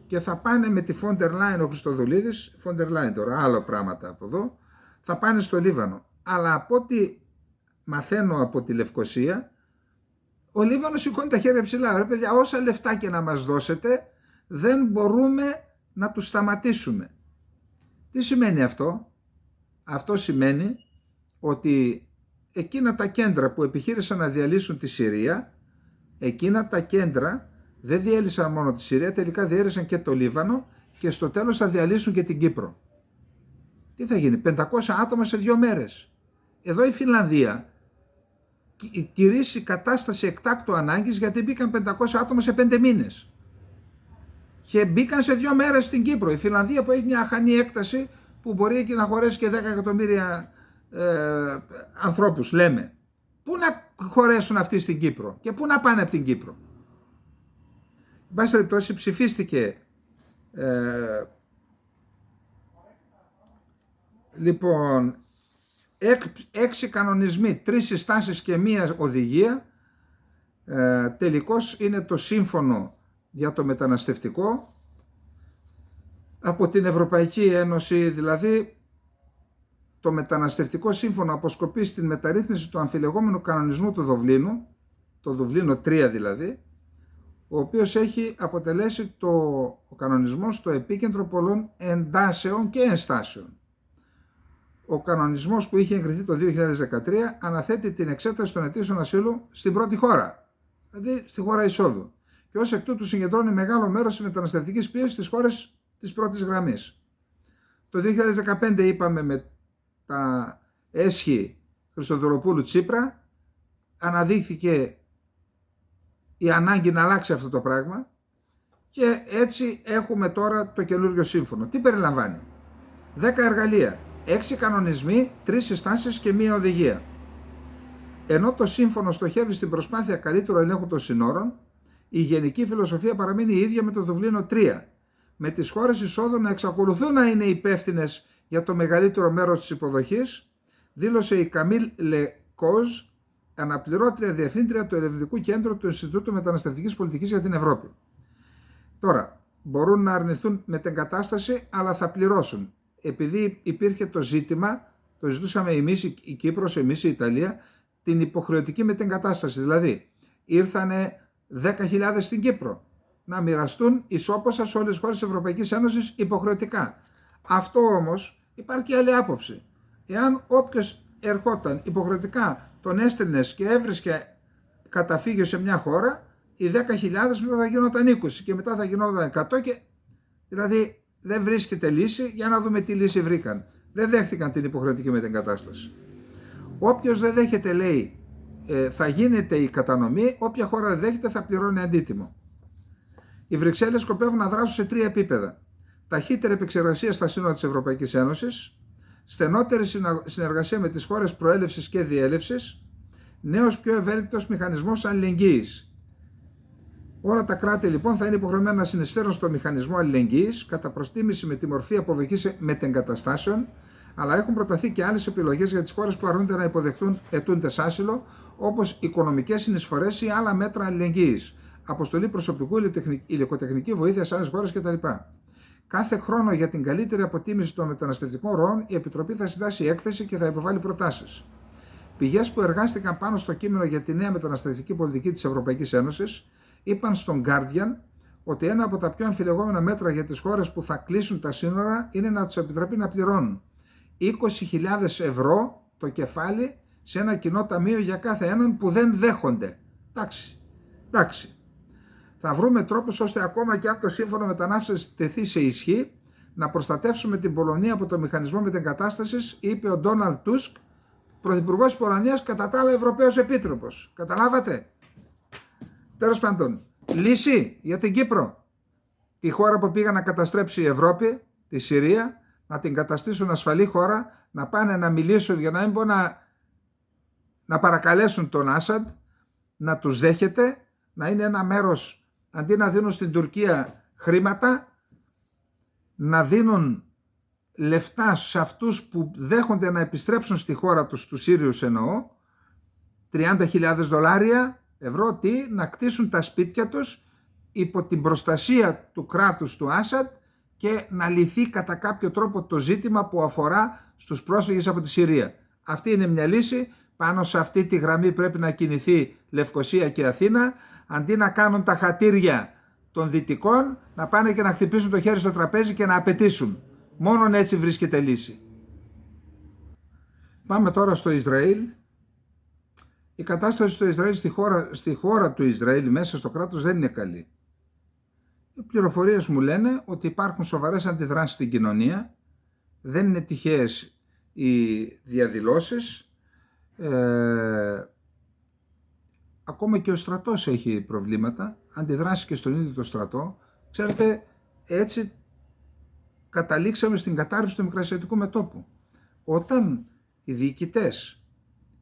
και θα πάνε με τη Φόντερ Λάιν ο Χριστοδουλίδης, Φόντερ Λάιν τώρα, άλλα πράγματα από εδώ, θα πάνε στο Λίβανο. Αλλά από ό,τι μαθαίνω από τη Λευκοσία, ο Λίβανος σηκώνει τα χέρια ψηλά. Ρε παιδιά, όσα λεφτά και να μας δώσετε, δεν μπορούμε να τους σταματήσουμε. Τι σημαίνει αυτό? Αυτό σημαίνει ότι εκείνα τα κέντρα που επιχείρησαν να διαλύσουν τη Συρία, εκείνα τα κέντρα δεν διέλυσαν μόνο τη Συρία, τελικά διέλυσαν και το Λίβανο και στο τέλος θα διαλύσουν και την Κύπρο. Τι θα γίνει? 500 άτομα σε 2 μέρες. Εδώ η Φινλανδία κηρύσσει κατάσταση εκτάκτου ανάγκης γιατί μπήκαν 500 άτομα σε 5 μήνες. Και μπήκαν σε 2 μέρες στην Κύπρο. Η Φινλανδία που έχει μια αχανή έκταση που μπορεί εκεί να χωρέσει και 10 εκατομμύρια ανθρώπους, λέμε. Πού να χωρέσουν αυτοί στην Κύπρο και πού να πάνε από την Κύπρο? Εν πάση περιπτώσει ψηφίστηκε λοιπόν 6 κανονισμοί, 3 συστάσεις και 1 οδηγία. Τελικώς είναι το σύμφωνο για το μεταναστευτικό από την Ευρωπαϊκή Ένωση, δηλαδή το μεταναστευτικό σύμφωνο αποσκοπεί στην μεταρρύθμιση του αμφιλεγόμενου κανονισμού του Δουβλίνου, το Δουβλίνο 3 δηλαδή, ο οποίος έχει αποτελέσει ο κανονισμός το επίκεντρο πολλών εντάσεων και ενστάσεων. Ο κανονισμός που είχε εγκριθεί το 2013 αναθέτει την εξέταση των αιτήσεων ασύλου στην πρώτη χώρα, δηλαδή στη χώρα εισόδου, και ως εκ τούτου συγκεντρώνει μεγάλο μέρος της μεταναστευτικής πίεσης στις χώρες της πρώτης γραμμής. Το 2015 είπαμε με τα έσχη Χριστοδουλοπούλου Τσίπρα, αναδείχθηκε η ανάγκη να αλλάξει αυτό το πράγμα και έτσι έχουμε τώρα το καινούργιο σύμφωνο. Τι περιλαμβάνει? 10 εργαλεία, 6 κανονισμοί, 3 συστάσεις και 1 οδηγία. Ενώ το σύμφωνο στοχεύει στην προσπάθεια καλύτερου ελέγχου των συνόρων, η γενική φιλοσοφία παραμένει η ίδια με το Δουβλίνο 3, με τις χώρες εισόδου να εξακολουθούν να είναι υπεύθυνες για το μεγαλύτερο μέρος της υποδοχής, δήλωσε η Καμίλ Λεκόζ, αναπληρώτρια διευθύντρια του Ερευνητικού Κέντρου του Ινστιτούτου Μεταναστευτικής Πολιτικής για την Ευρώπη. Τώρα, μπορούν να αρνηθούν μετεγκατάσταση, αλλά θα πληρώσουν. Επειδή υπήρχε το ζήτημα, το ζητούσαμε εμείς η Κύπρος, εμείς η Ιταλία, την υποχρεωτική μετεγκατάσταση. Δηλαδή, ήρθανε 10.000 στην Κύπρο να μοιραστούν ισόποσα σε όλες τις χώρες της Ευρωπαϊκής Ένωσης υποχρεωτικά. Αυτό όμως υπάρχει και άλλη άποψη. Εάν όποιος ερχόταν υποχρεωτικά, τον έστελνες και έβρισκε καταφύγιο σε μια χώρα, οι 10.000 μετά θα γινόταν 20 και μετά θα γινόταν 100 και δηλαδή δεν βρίσκεται λύση. Για να δούμε τι λύση βρήκαν. Δεν δέχτηκαν την υποχρεωτική μετεγκατάσταση. Όποιος δεν δέχεται, λέει, θα γίνεται η κατανομή, όποια χώρα δεν δέχεται θα πληρώνει αντίτιμο. Οι Βρυξέλλες σκοπεύουν να δράσουν σε 3 επίπεδα. Ταχύτερη επεξεργασία στα σύνορα της Ευρωπαϊκής Ένωσης, στενότερη συνεργασία με τις χώρες προέλευσης και διέλευσης, νέος πιο ευέλικτος μηχανισμός αλληλεγγύης. Όλα τα κράτη λοιπόν θα είναι υποχρεωμένα να συνεισφέρουν στο μηχανισμό αλληλεγγύης κατά προστίμηση με τη μορφή αποδοχής μετεγκαταστάσεων, αλλά έχουν προταθεί και άλλες επιλογές για τις χώρες που αρνούνται να υποδεχτούν αιτούντες άσυλο, όπως οικονομικές συνεισφορές ή άλλα μέτρα αλληλεγγύης, αποστολή προσωπικού, υλικοτεχνική βοήθεια σε άλλες χώρες κτλ. Κάθε χρόνο για την καλύτερη αποτίμηση των μεταναστευτικών ροών, η Επιτροπή θα συντάσει έκθεση και θα υποβάλει προτάσεις. Πηγές που εργάστηκαν πάνω στο κείμενο για τη νέα μεταναστευτική πολιτική της Ευρωπαϊκής Ένωσης είπαν στον Guardian ότι ένα από τα πιο αμφιλεγόμενα μέτρα για τις χώρες που θα κλείσουν τα σύνορα είναι να τους επιτρέπει να πληρώνουν 20.000 ευρώ το κεφάλι σε ένα κοινό ταμείο για κάθε έναν που δεν δέχονται. Εντάξει. Θα βρούμε τρόπους ώστε ακόμα και αν το σύμφωνο μετανάστευσης τεθεί σε ισχύ, να προστατεύσουμε την Πολωνία από το μηχανισμό μετεγκατάστασης, είπε ο Ντόναλντ Τούσκ, πρωθυπουργός της Πολωνίας, κατά τα άλλα Ευρωπαίος Επίτροπος. Καταλάβατε? Τέλος πάντων, λύση για την Κύπρο. Τη χώρα που πήγα να καταστρέψει η Ευρώπη, τη Συρία, να την καταστήσουν ασφαλή χώρα, να πάνε να μιλήσουν για να μην μπορούν να παρακαλέσουν τον Άσαντ, να τους δέχεται, να είναι ένα μέρος, αντί να δίνουν στην Τουρκία χρήματα, να δίνουν λεφτά σε αυτούς που δέχονται να επιστρέψουν στη χώρα τους, τους Σύριους εννοώ, 30.000 δολάρια, ευρώ, να κτίσουν τα σπίτια τους υπό την προστασία του κράτους του Άσαντ και να λυθεί κατά κάποιο τρόπο το ζήτημα που αφορά στους πρόσφυγες από τη Συρία. Αυτή είναι μια λύση. Πάνω σε αυτή τη γραμμή πρέπει να κινηθεί Λευκοσία και Αθήνα, αντί να κάνουν τα χατήρια των δυτικών, να πάνε και να χτυπήσουν το χέρι στο τραπέζι και να απαιτήσουν. Μόνον έτσι βρίσκεται λύση. Πάμε τώρα στο Ισραήλ. Η κατάσταση στο Ισραήλ, στη χώρα του Ισραήλ, μέσα στο κράτος, δεν είναι καλή. Οι πληροφορίες μου λένε ότι υπάρχουν σοβαρές αντιδράσεις στην κοινωνία, δεν είναι τυχαίες οι διαδηλώσεις, ακόμα και ο στρατός έχει προβλήματα, αντιδράσει και στον ίδιο το στρατό. Ξέρετε, έτσι καταλήξαμε στην κατάρρευση του μικρασιατικού μετώπου. Όταν οι διοικητές,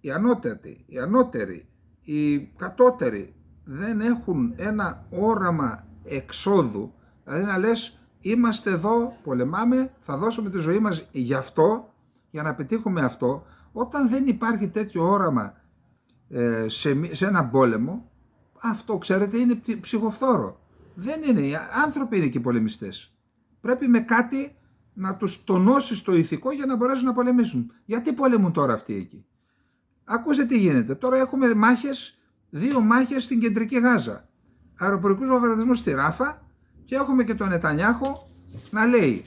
οι ανώτεροι, οι κατώτεροι δεν έχουν ένα όραμα εξόδου, δηλαδή να λες είμαστε εδώ, πολεμάμε, θα δώσουμε τη ζωή μας γι' αυτό, για να πετύχουμε αυτό, όταν δεν υπάρχει τέτοιο όραμα σε ένα πόλεμο, αυτό ξέρετε είναι ψυχοφθόρο. Δεν είναι, οι άνθρωποι είναι και οι πολεμιστές. Πρέπει με κάτι να τους τονώσεις το ηθικό για να μπορέσουν να πολεμήσουν. Γιατί πολεμούν τώρα αυτοί εκεί? Ακούστε τι γίνεται. Τώρα έχουμε μάχες, 2 μάχες στην κεντρική Γάζα. Αεροπορικούς βομβαρδισμούς στη Ράφα και έχουμε και τον Νετανιάχο να λέει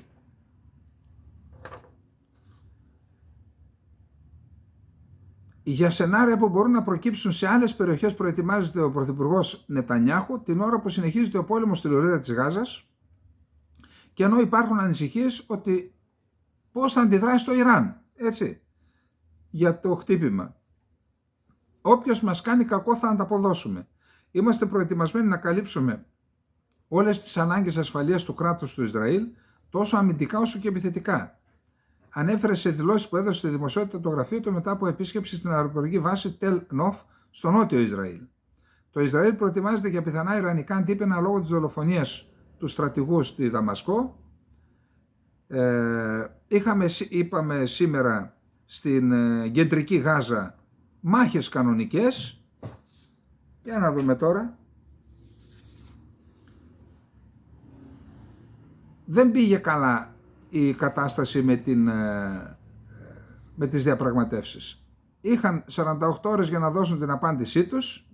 για σενάρια που μπορούν να προκύψουν σε άλλες περιοχές. Προετοιμάζεται ο πρωθυπουργός Νετανιάχου την ώρα που συνεχίζεται ο πόλεμος στη λωρίδα της Γάζας, και ενώ υπάρχουν ανησυχίες ότι πώς θα αντιδράσει το Ιράν, έτσι, για το χτύπημα. Όποιος μας κάνει κακό θα ανταποδώσουμε. Είμαστε προετοιμασμένοι να καλύψουμε όλες τις ανάγκες ασφαλείας του κράτους του Ισραήλ, τόσο αμυντικά όσο και επιθετικά. Ανέφερε σε δηλώσεις που έδωσε στη δημοσιότητα το γραφείο του μετά από επίσκεψη στην αεροπορική βάση Τελ Νοφ στο νότιο Ισραήλ. Το Ισραήλ προετοιμάζεται για πιθανά ιρανικά αντίπεινα λόγω της δολοφονίας του στρατηγού στη Δαμασκό. Είπαμε σήμερα στην κεντρική Γάζα μάχες κανονικές. Για να δούμε τώρα. Δεν πήγε καλά η κατάσταση με τις διαπραγματεύσεις. Είχαν 48 ώρες για να δώσουν την απάντησή τους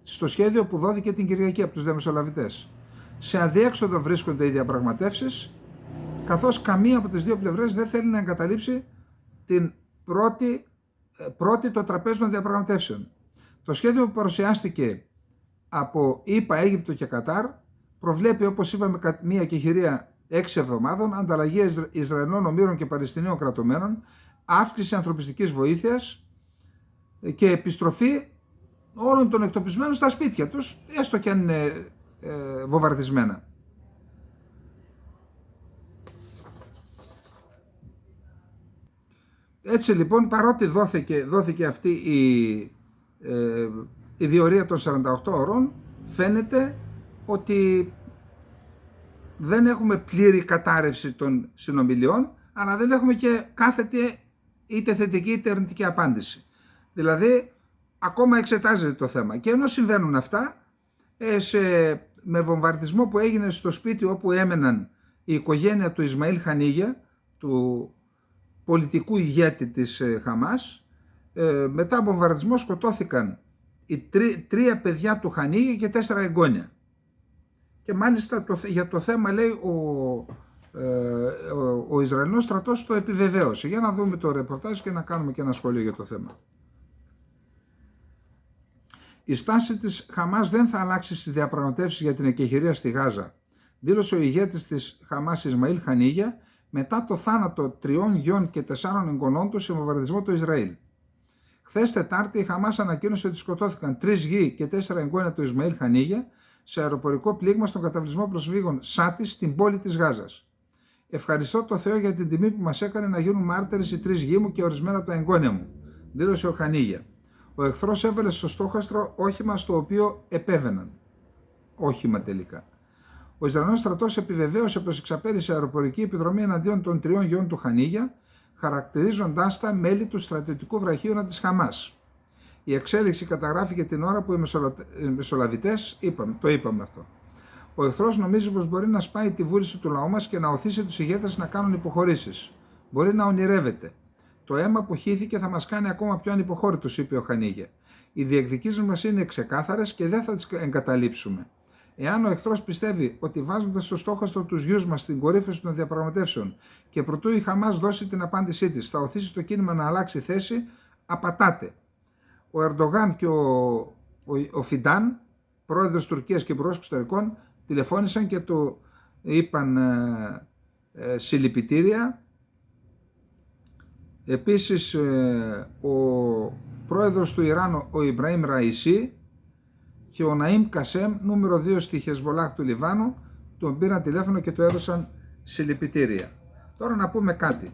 στο σχέδιο που δόθηκε την Κυριακή από τους διαμεσολαβητές. Σε αδιέξοδο βρίσκονται οι διαπραγματεύσεις, καθώς καμία από τις δύο πλευρές δεν θέλει να εγκαταλείψει την πρώτη το τραπέζι των διαπραγματεύσεων. Το σχέδιο που παρουσιάστηκε από ΗΠΑ, Αίγυπτο και Κατάρ προβλέπει, όπως είπαμε, μία κεχηρία 6 εβδομάδων, ανταλλαγή Ισραηλινών ομήρων και Παλαιστινίων κρατουμένων, αύξηση ανθρωπιστικής βοήθειας και επιστροφή όλων των εκτοπισμένων στα σπίτια τους, έστω και αν είναι βομβαρδισμένα. Έτσι λοιπόν, παρότι δόθηκε αυτή η διορία των 48 ώρων, φαίνεται ότι δεν έχουμε πλήρη κατάρρευση των συνομιλιών, αλλά δεν έχουμε και κάθετη είτε θετική είτε αρνητική απάντηση. Δηλαδή, ακόμα εξετάζεται το θέμα. Και ενώ συμβαίνουν αυτά, με βομβαρδισμό που έγινε στο σπίτι όπου έμεναν η οικογένεια του Ισμαήλ Χανίγια, του πολιτικού ηγέτη της Χαμάς, μετά από βομβαρδισμό σκοτώθηκαν οι 3 παιδιά του Χανίγια και 4 εγγόνια. Και μάλιστα για το θέμα, λέει, ο Ισραηλινός στρατός το επιβεβαίωσε. Για να δούμε το ρεπορτάζ και να κάνουμε και ένα σχόλιο για το θέμα. Η στάση της Χαμάς δεν θα αλλάξει στις διαπραγματεύσεις για την εκεχηρία στη Γάζα, δήλωσε ο ηγέτης της Χαμάς Ισμαήλ Χανίγια μετά το θάνατο 3 γιών και 4 εγγονών του σε βομβαρδισμό του Ισραήλ. Χθες Τετάρτη η Χαμάς ανακοίνωσε ότι σκοτώθηκαν 3 γη και 4 εγγόνια του Ισμαήλ Χανίγια σε αεροπορικό πλήγμα στον καταβλισμό προσφύγων Σάτι στην πόλη της Γάζας. Ευχαριστώ το Θεό για την τιμή που μας έκανε να γίνουν μάρτυρες οι 3 γη μου και ορισμένα από τα εγγόνια μου, δήλωσε ο Χανίγια. Ο εχθρός έβαλε στο στόχαστρο όχημα στο οποίο επέβαιναν. Όχημα τελικά. Ο Ισραηλινός στρατός επιβεβαίωσε πως εξαπέλυσε αεροπορική επιδρομή εναντίον των 3 γιών του Χανίγια, χαρακτηρίζοντάς τα μέλη του στρατιωτικού βραχίωνα της Χαμάς. Η εξέλιξη καταγράφηκε την ώρα που οι μεσολαβητές το είπαμε αυτό. Ο εχθρός νομίζει πως μπορεί να σπάει τη βούληση του λαού μας και να οθήσει τους ηγέτες να κάνουν υποχωρήσεις. Μπορεί να ονειρεύεται. Το αίμα που χύθηκε θα μας κάνει ακόμα πιο ανυποχώρητους, είπε ο Χανίγια. Οι διεκδικήσεις μας είναι ξεκάθαρες και δεν θα τις εγκαταλείψουμε. Εάν ο εχθρός πιστεύει ότι βάζοντας στο στόχαστρο τους γιους μας στην κορύφωση των διαπραγματεύσεων και προτού η Χαμάς δώσει την απάντησή της, θα οθήσει το κίνημα να αλλάξει θέση, απατάτε. Ο Ερντογάν και ο Φιντάν, πρόεδρος Τουρκίας και υπουργός εξωτερικών, τηλεφώνησαν και του είπαν συλληπιτήρια. Επίσης ο πρόεδρος του Ιράν, ο Ιμπραήμ Ραϊσί, και ο Ναΐμ Κασέμ, νούμερο 2 στη Χεσμολάχ του Λιβάνου, τον πήραν τηλέφωνο και του έδωσαν συλληπιτήρια. Τώρα να πούμε κάτι.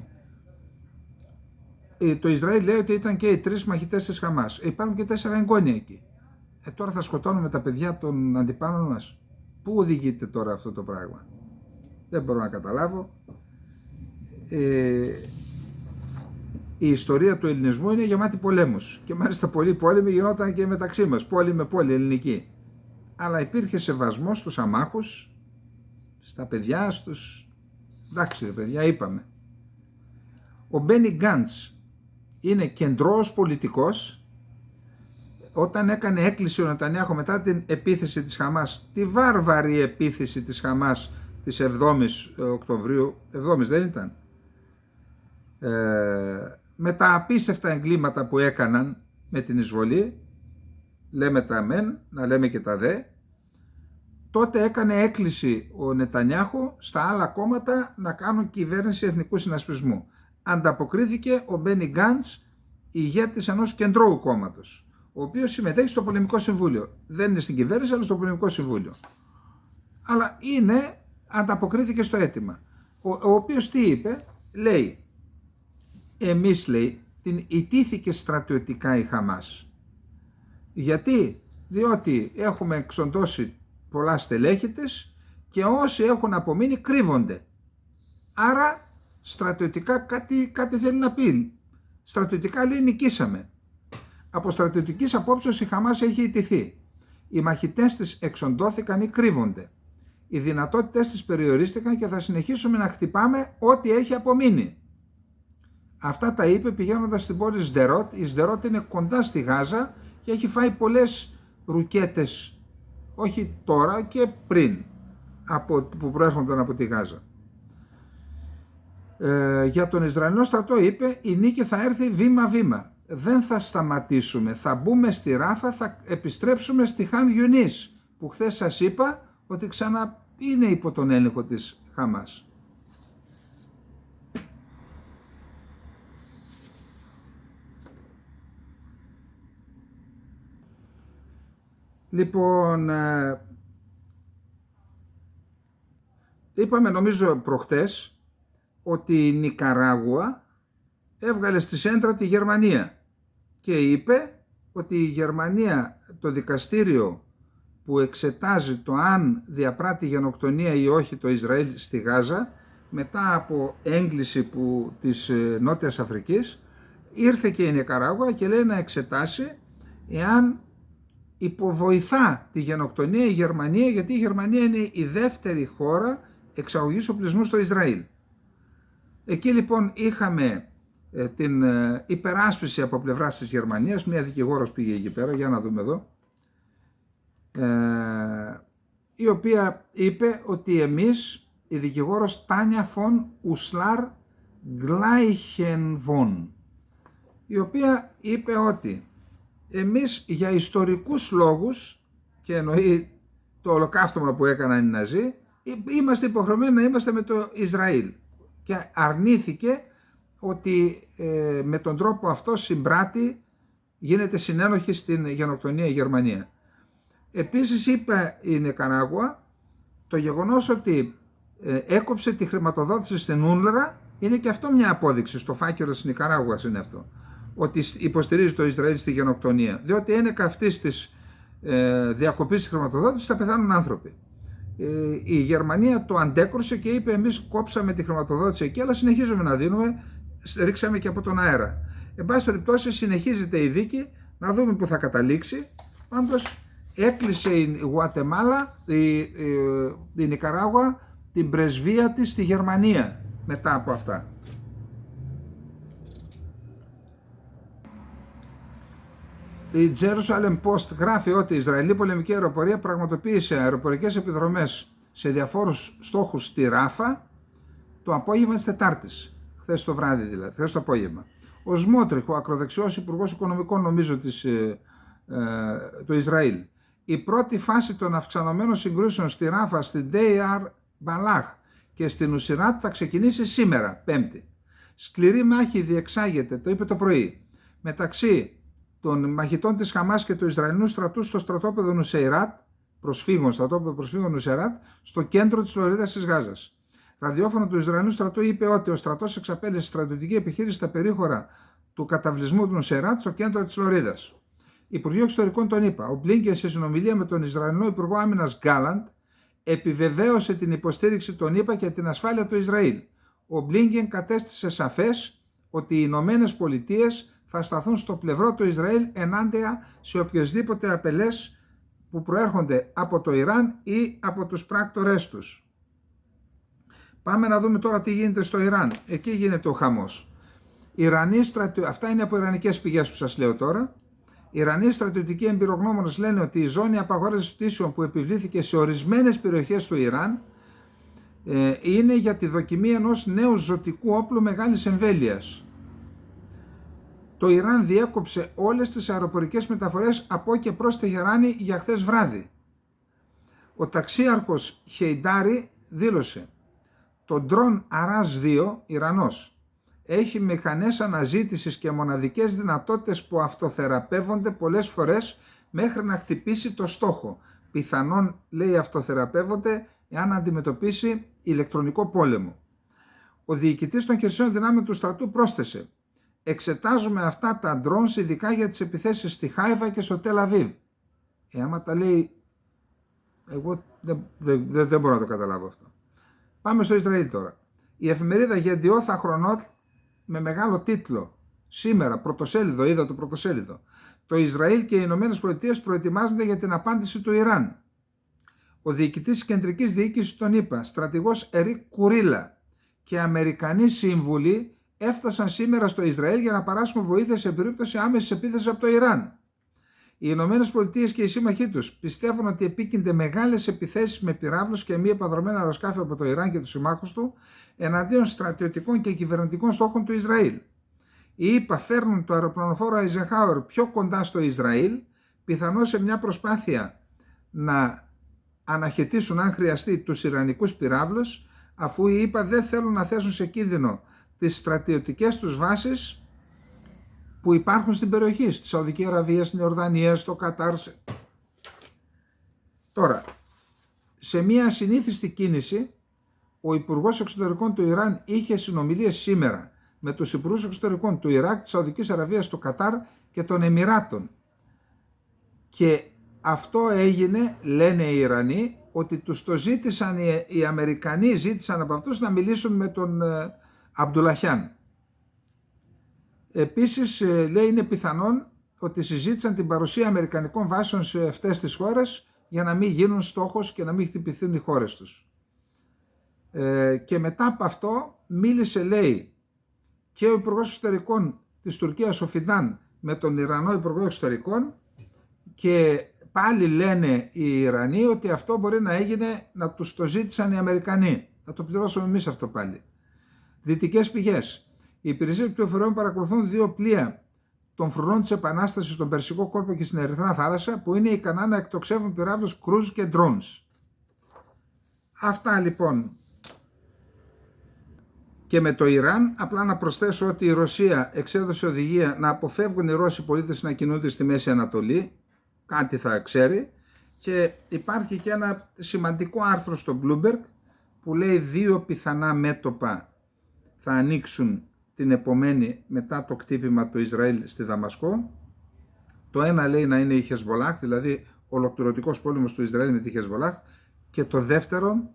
Το Ισραήλ λέει ότι ήταν και οι 3 μαχητές της Χαμάς. Υπάρχουν και 4 εγγόνια εκεί. Τώρα θα σκοτώνουμε τα παιδιά των αντιπάλων μας. Πού οδηγείται τώρα αυτό το πράγμα? Δεν μπορώ να καταλάβω. Η ιστορία του ελληνισμού είναι γεμάτη πολέμους. Και μάλιστα πολλοί πόλεμοι γινόταν και μεταξύ μας. Πόλη με πόλη ελληνική. Αλλά υπήρχε σεβασμός στους αμάχους, στα παιδιά, στους... Εντάξει, παιδιά, είπαμε. Ο Μπένι Γκάντς είναι κεντρώος πολιτικός. Όταν έκανε έκκληση ο Νετανιάχου μετά την επίθεση της Χαμάς, τη βάρβαρη επίθεση της Χαμάς της 7ης Οκτωβρίου, 7ης δεν ήταν, με τα απίστευτα εγκλήματα που έκαναν με την εισβολή, λέμε τα μεν, να λέμε και τα δε, τότε έκανε έκκληση ο Νετανιάχου στα άλλα κόμματα να κάνουν κυβέρνηση εθνικού συνασπισμού. Ανταποκρίθηκε ο Μπένι Γκάντς, ηγέτης ενός κεντρώου κόμματος. ο οποίος συμμετέχει στο πολεμικό συμβούλιο. Δεν είναι στην κυβέρνηση, αλλά στο πολεμικό συμβούλιο. Αλλά ανταποκρίθηκε στο αίτημα. Ο οποίος τι είπε, λέει, εμείς, λέει, την ιτήθηκε στρατιωτικά η Χαμάς. Γιατί? Διότι έχουμε εξοντώσει πολλά στελέχη της και όσοι έχουν απομείνει κρύβονται. Άρα στρατιωτικά κάτι θέλει να πει. Στρατιωτικά, λέει, νικήσαμε. Από στρατιωτικής απόψεως η Χαμάς έχει ιτηθεί. Οι μαχητές της εξοντώθηκαν ή κρύβονται. Οι δυνατότητες της περιορίστηκαν και θα συνεχίσουμε να χτυπάμε ό,τι έχει απομείνει. Αυτά τα είπε πηγαίνοντας στην πόλη Σδερότ. Η Σδερότ είναι κοντά στη Γάζα και έχει φάει πολλές ρουκέτες, όχι τώρα και πριν, που προέρχονταν από τη Γάζα. Για τον Ισραηλινό στρατό είπε, η νίκη θα έρθει βήμα-βήμα. Δεν θα σταματήσουμε, θα μπούμε στη Ράφα, θα επιστρέψουμε στη Χαν Γιουνίς, που χθες σας είπα ότι ξανά είναι υπό τον έλεγχο της Χαμάς. Λοιπόν, είπαμε νομίζω προχτές ότι η Νικαράγουα έβγαλε στη σέντρα τη Γερμανία και είπε ότι η Γερμανία, το δικαστήριο που εξετάζει το αν διαπράττει γενοκτονία ή όχι το Ισραήλ στη Γάζα, μετά από έγκληση της Νότιας Αφρικής, ήρθε και η Νικαράγουα και λέει να εξετάσει εάν υποβοηθά τη γενοκτονία η Γερμανία, γιατί η Γερμανία είναι η δεύτερη χώρα εξαγωγής οπλισμού στο Ισραήλ. Εκεί λοιπόν είχαμε την υπεράσπιση από πλευράς της Γερμανίας, μια δικηγόρος πήγε εκεί πέρα, για να δούμε εδώ, η οποία είπε ότι εμείς, η δικηγόρος Τάνια Φον Ουσλάρ Γκλάιχενβον, η οποία είπε ότι εμείς για ιστορικούς λόγους, και εννοεί το ολοκαύτωμα που έκαναν οι Ναζί, είμαστε υποχρεωμένοι να είμαστε με το Ισραήλ, και αρνήθηκε ότι με τον τρόπο αυτό συμπράττει, γίνεται συνένοχη στην γενοκτονία η Γερμανία. Επίσης είπε η Νικαράγουα το γεγονός ότι έκοψε τη χρηματοδότηση στην UNRWA, είναι και αυτό μια απόδειξη, στο φάκελο της Νικαράγουας είναι αυτό, ότι υποστηρίζει το Ισραήλ στη γενοκτονία, διότι είναι αυτής της διακοπής της χρηματοδότησης θα πεθάνουν άνθρωποι. Η Γερμανία το αντέκρουσε και είπε εμείς κόψαμε τη χρηματοδότηση εκεί, αλλά συνεχίζουμε να δίνουμε, ρίξαμε και από τον αέρα. Εν πάση περιπτώσει συνεχίζεται η δίκη, να δούμε που θα καταλήξει. Πάντως έκλεισε η Γουατεμάλα, η Νικαράγουα, την πρεσβεία της στη Γερμανία μετά από αυτά. Η Jerusalem Post γράφει ότι η Ισραηλή πολεμική αεροπορία πραγματοποίησε αεροπορικές επιδρομές σε διαφόρους στόχους στη Ράφα το απόγευμα της Τετάρτης, χθες το βράδυ δηλαδή, χθες το απόγευμα. Ο Σμότριχ, ο ακροδεξιός υπουργός οικονομικών νομίζω του Ισραήλ, η πρώτη φάση των αυξανωμένων συγκρούσεων στη Ράφα, στην Deir Μπαλάχ και στην Ουσιράτ θα ξεκινήσει σήμερα, Πέμπτη. Σκληρή μάχη διεξάγεται, το είπε το πρωί, μεταξύ των μαχητών της Χαμάς και του Ισραηλινού στρατού στο στρατόπεδο Νουσeirat, στρατόπεδο προσφύγων Νουσeirat, στο κέντρο της Λωρίδας της Γάζας. Ραδιόφωνο του Ισραηλινού στρατού είπε ότι ο στρατός εξαπέλυσε στρατιωτική επιχείρηση στα περίχωρα του καταβλισμού του Νουσeirat στο κέντρο της Λωρίδας. Υπουργείο Εξωτερικών τον είπα. Ο Μπλίνκεν σε συνομιλία με τον Ισραηλινό Υπουργό Άμυνας Γκάλαντ επιβεβαίωσε την υποστήριξη των ΗΠΑ και την ασφάλεια του Ισραήλ. Ο Μπλίνκεν κατέστησε σαφές ότι οι Ηνωμένες Πολιτείες θα σταθούν στο πλευρό του Ισραήλ ενάντια σε οποιασδήποτε απειλές που προέρχονται από το Ιράν ή από τους πράκτορές τους. Πάμε να δούμε τώρα τι γίνεται στο Ιράν. Εκεί γίνεται ο χαμός. Αυτά είναι από ιρανικές πηγές που σας λέω τώρα. Οι Ιρανοί στρατιωτικοί εμπειρογνώμονες λένε ότι η ζώνη απαγόρευσης πτήσεων που επιβλήθηκε σε ορισμένες περιοχές του Ιράν είναι για τη δοκιμή ενός νέου ζωτικού όπλου μεγάλης εμβέλειας. Το Ιράν διέκοψε όλες τις αεροπορικές μεταφορές από και προς Τεχεράνη για χθες βράδυ. Ο ταξίαρχος Χεϊντάρη δήλωσε το ντρόν Αράζ 2, Ιρανός, έχει μηχανές αναζήτησης και μοναδικές δυνατότητες που αυτοθεραπεύονται πολλές φορές μέχρι να χτυπήσει το στόχο. Πιθανόν, λέει, αυτοθεραπεύονται εάν αντιμετωπίσει ηλεκτρονικό πόλεμο. Ο διοικητής των χερσαίων δυνάμεων του στρατού πρόσθεσε: εξετάζουμε αυτά τα drones ειδικά για τις επιθέσεις στη Χάιβα και στο Τελ Αβίβ. Άμα τα λέει, εγώ δεν μπορώ να το καταλάβω αυτό. Πάμε στο Ισραήλ τώρα. Η εφημερίδα Γεντιόθ Αχρονότ με μεγάλο τίτλο σήμερα, πρωτοσέλιδο, είδα το πρωτοσέλιδο. Το Ισραήλ και οι Ηνωμένες Πολιτείες προετοιμάζονται για την απάντηση του Ιράν. Ο διοικητής της κεντρικής διοίκησης των ΗΠΑ, στρατηγός Ερικ Κουρίλα, και Αμερικανοί σύμβουλοι έφτασαν σήμερα στο Ισραήλ για να παράσχουν βοήθεια σε περίπτωση άμεσης επίθεσης από το Ιράν. Οι Ηνωμένες Πολιτείες και οι σύμμαχοί τους πιστεύουν ότι επίκυνται μεγάλες επιθέσεις με πυράβλους και μη επανδρομένα αεροσκάφη από το Ιράν και τους συμμάχους του εναντίον στρατιωτικών και κυβερνητικών στόχων του Ισραήλ. Οι ΗΠΑ φέρνουν το αεροπλανοφόρο Eisenhower πιο κοντά στο Ισραήλ, πιθανώς σε μια προσπάθεια να αναχαιτήσουν αν χρειαστεί τους Ιρανικούς πυράβλους, αφού οι ΗΠΑ δεν θέλουν να θέσουν σε κίνδυνο τις στρατιωτικές τους βάσεις που υπάρχουν στην περιοχή, στη Σαουδική Αραβία, στην Ιορδανία, στο Κατάρ. Τώρα, σε μια ασυνήθιστη κίνηση, ο Υπουργός Εξωτερικών του Ιράν είχε συνομιλίες σήμερα με τους Υπουργούς Εξωτερικών του Ιράκ, της Σαουδικής Αραβίας, του Κατάρ και των Εμιράτων. Και αυτό έγινε, λένε οι Ιρανοί, ότι τους το ζήτησαν, οι Αμερικανοί ζήτησαν από αυτούς να μιλήσουν με τον Αμπντουλαχιάν. Επίσης, λέει, είναι πιθανόν ότι συζήτησαν την παρουσία αμερικανικών βάσεων σε αυτές τις χώρες για να μην γίνουν στόχος και να μην χτυπηθούν οι χώρες τους. Και μετά από αυτό μίλησε, λέει, και ο Υπουργός Εξωτερικών της Τουρκίας, ο Φιντάν, με τον Ιρανό Υπουργό Εξωτερικών, και πάλι λένε οι Ιρανοί ότι αυτό μπορεί να έγινε, να τους το ζήτησαν οι Αμερικανοί. Να το πληρώσουμε εμείς αυτό πάλι. Δυτικές πηγές. Οι υπηρεσίες πληροφοριών παρακολουθούν 2 πλοία των φρουρών της Επανάστασης στον Περσικό κόλπο και στην Ερυθρά θάλασσα που είναι ικανά να εκτοξεύουν πυράβλους κρούζ και drones. Αυτά λοιπόν. Και με το Ιράν, απλά να προσθέσω ότι η Ρωσία εξέδωσε οδηγία να αποφεύγουν οι Ρώσοι πολίτες να κινούνται στη Μέση Ανατολή. Κάτι θα ξέρει. Και υπάρχει και ένα σημαντικό άρθρο στο Bloomberg που λέει 2 πιθανά μέτωπα θα ανοίξουν την επομένη μετά το κτύπημα του Ισραήλ στη Δαμασκό. Το ένα λέει να είναι η Χεσβολάχ, δηλαδή ολοκληρωτικός πόλεμος του Ισραήλ με τη Χεσβολάχ, και το δεύτερο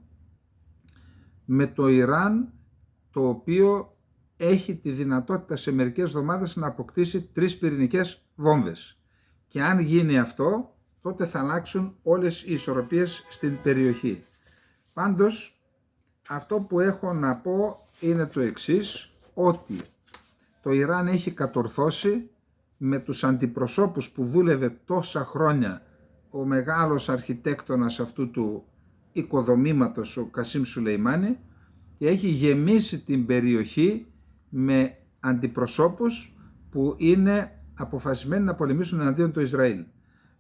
με το Ιράν, το οποίο έχει τη δυνατότητα σε μερικές εβδομάδες να αποκτήσει 3 πυρηνικές βόμβες. Και αν γίνει αυτό, τότε θα αλλάξουν όλες οι ισορροπίες στην περιοχή. Πάντως, αυτό που έχω να πω είναι το εξής, ότι το Ιράν έχει κατορθώσει με τους αντιπροσώπους που δούλευε τόσα χρόνια ο μεγάλος αρχιτέκτονας αυτού του οικοδομήματος, ο Κασίμ Σουλεϊμάνι, και έχει γεμίσει την περιοχή με αντιπροσώπους που είναι αποφασισμένοι να πολεμήσουν εναντίον του Ισραήλ.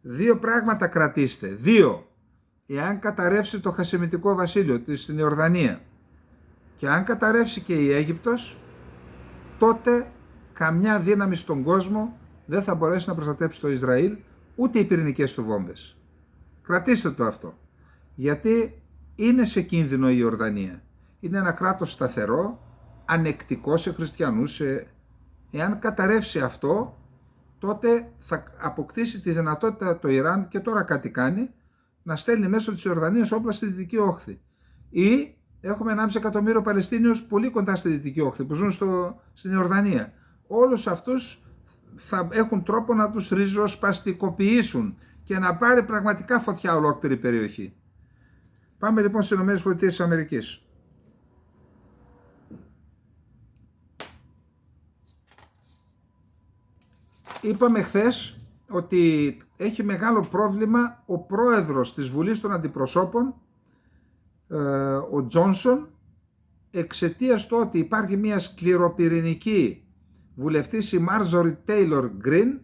2 πράγματα κρατήστε. 2. Εάν καταρρεύσει το Χασεμιτικό βασίλειο στην Ιορδανία και αν καταρρεύσει και η Αίγυπτος, τότε καμιά δύναμη στον κόσμο δεν θα μπορέσει να προστατέψει το Ισραήλ, ούτε οι πυρηνικές του βόμβες. Κρατήστε το αυτό. Γιατί είναι σε κίνδυνο η Ιορδανία. Είναι ένα κράτος σταθερό, ανεκτικό σε χριστιανούς. Εάν καταρρεύσει αυτό, τότε θα αποκτήσει τη δυνατότητα το Ιράν, και τώρα κάτι κάνει, να στέλνει μέσω της Ιορδανίας όπλα στη Δυτική Όχθη. Ή έχουμε 1,5 εκατομμύριο Παλαιστίνιους πολύ κοντά στη Δυτική Όχθη που ζουν στην Ιορδανία. Όλους αυτούς θα έχουν τρόπο να τους ριζοσπαστικοποιήσουν και να πάρει πραγματικά φωτιά ολόκληρη περιοχή. Πάμε λοιπόν στις ΗΠΑ. Είπαμε χθες ότι έχει μεγάλο πρόβλημα ο πρόεδρος της Βουλής των Αντιπροσώπων, ο Τζόνσον, εξαιτίας του ότι υπάρχει μια σκληροπυρηνική βουλευτής, η Μάρζορι Τέιλορ Γκριν,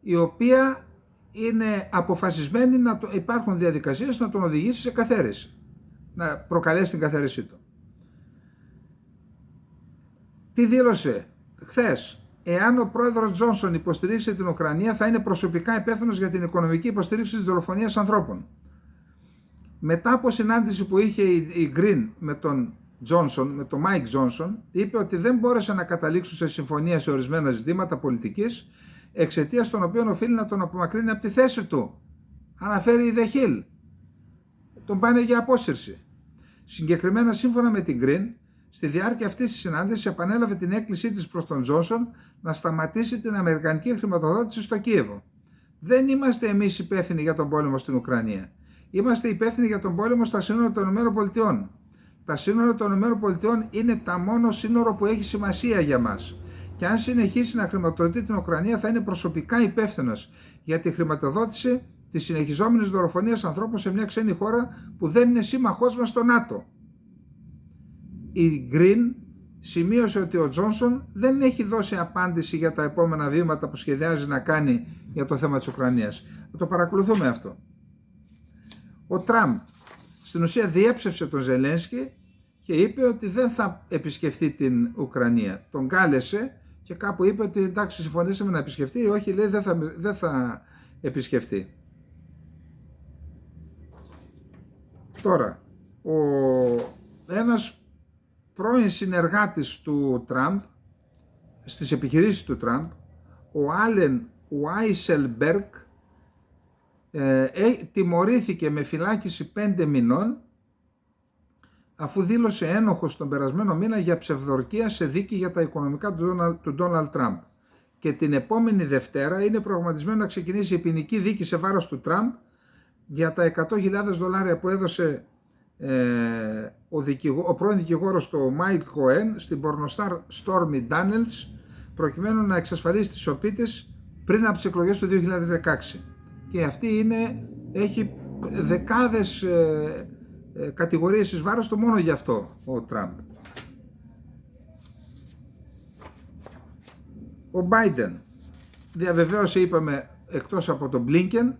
η οποία είναι αποφασισμένη να υπάρχουν διαδικασίες να τον οδηγήσει σε καθαίρεση, να προκαλέσει την καθαίρεσή του. τι δήλωσε χθες? Εάν ο πρόεδρος Τζόνσον υποστηρίξει την Ουκρανία, θα είναι προσωπικά υπεύθυνος για την οικονομική υποστήριξη της δολοφονίας ανθρώπων. Μετά από συνάντηση που είχε η Green με τον Τζόνσον, με τον Μάικ Τζόνσον, είπε ότι δεν μπόρεσε να καταλήξουν σε συμφωνία σε ορισμένα ζητήματα πολιτικής, εξαιτίας των οποίων οφείλει να τον απομακρύνει από τη θέση του. Αναφέρει η The Hill. Τον πάνε για απόσυρση. Συγκεκριμένα, σύμφωνα με την Green, στη διάρκεια αυτής της συνάντησης επανέλαβε την έκκλησή της προς τον Τζόνσον να σταματήσει την αμερικανική χρηματοδότηση στο Κίεβο. Δεν είμαστε εμείς υπεύθυνοι για τον πόλεμο στην Ουκρανία. Είμαστε υπεύθυνοι για τον πόλεμο στα σύνορα των ΗΠΑ. Τα σύνορα των ΗΠΑ είναι τα μόνο σύνορο που έχει σημασία για μας. Και αν συνεχίσει να χρηματοδοτεί την Ουκρανία, θα είναι προσωπικά υπεύθυνος για τη χρηματοδότηση της συνεχιζόμενης δολοφονίας ανθρώπων σε μια ξένη χώρα που δεν είναι σύμμαχός μας στο ΝΑΤΟ. Η Green σημείωσε ότι ο Τζόνσον δεν έχει δώσει απάντηση για τα επόμενα βήματα που σχεδιάζει να κάνει για το θέμα της Ουκρανίας. Θα το παρακολουθούμε αυτό. Ο Τραμπ στην ουσία διέψευσε τον Ζελένσκι και είπε ότι δεν θα επισκεφτεί την Ουκρανία. Τον κάλεσε και κάπου είπε ότι εντάξει, συμφωνήσαμε να επισκεφτεί, όχι, λέει, δεν θα επισκεφτεί. Τώρα, ένας πρώην συνεργάτης του Τραμπ, στις επιχειρήσεις του Τραμπ, ο Άλεν Ουάισελμπεργκ, τιμωρήθηκε με φυλάκιση 5 μηνών αφού δήλωσε ένοχος τον περασμένο μήνα για ψευδορκία σε δίκη για τα οικονομικά του Ντόναλντ Τραμπ. Και την επόμενη Δευτέρα είναι προγραμματισμένο να ξεκινήσει η ποινική δίκη σε βάρος του Τραμπ για τα $100.000 που έδωσε ο πρώην δικηγόρος του Μάικ Κοέν στην πορνοστάρ Stormy Daniels προκειμένου να εξασφαλίσει τις σωπή της πριν από τις εκλογές του 2016. Και αυτή έχει δεκάδες κατηγορίες εις βάρος του μόνο γι' αυτό ο Τραμπ. Ο Biden διαβεβαίωσε, είπαμε, εκτός από τον Blinken,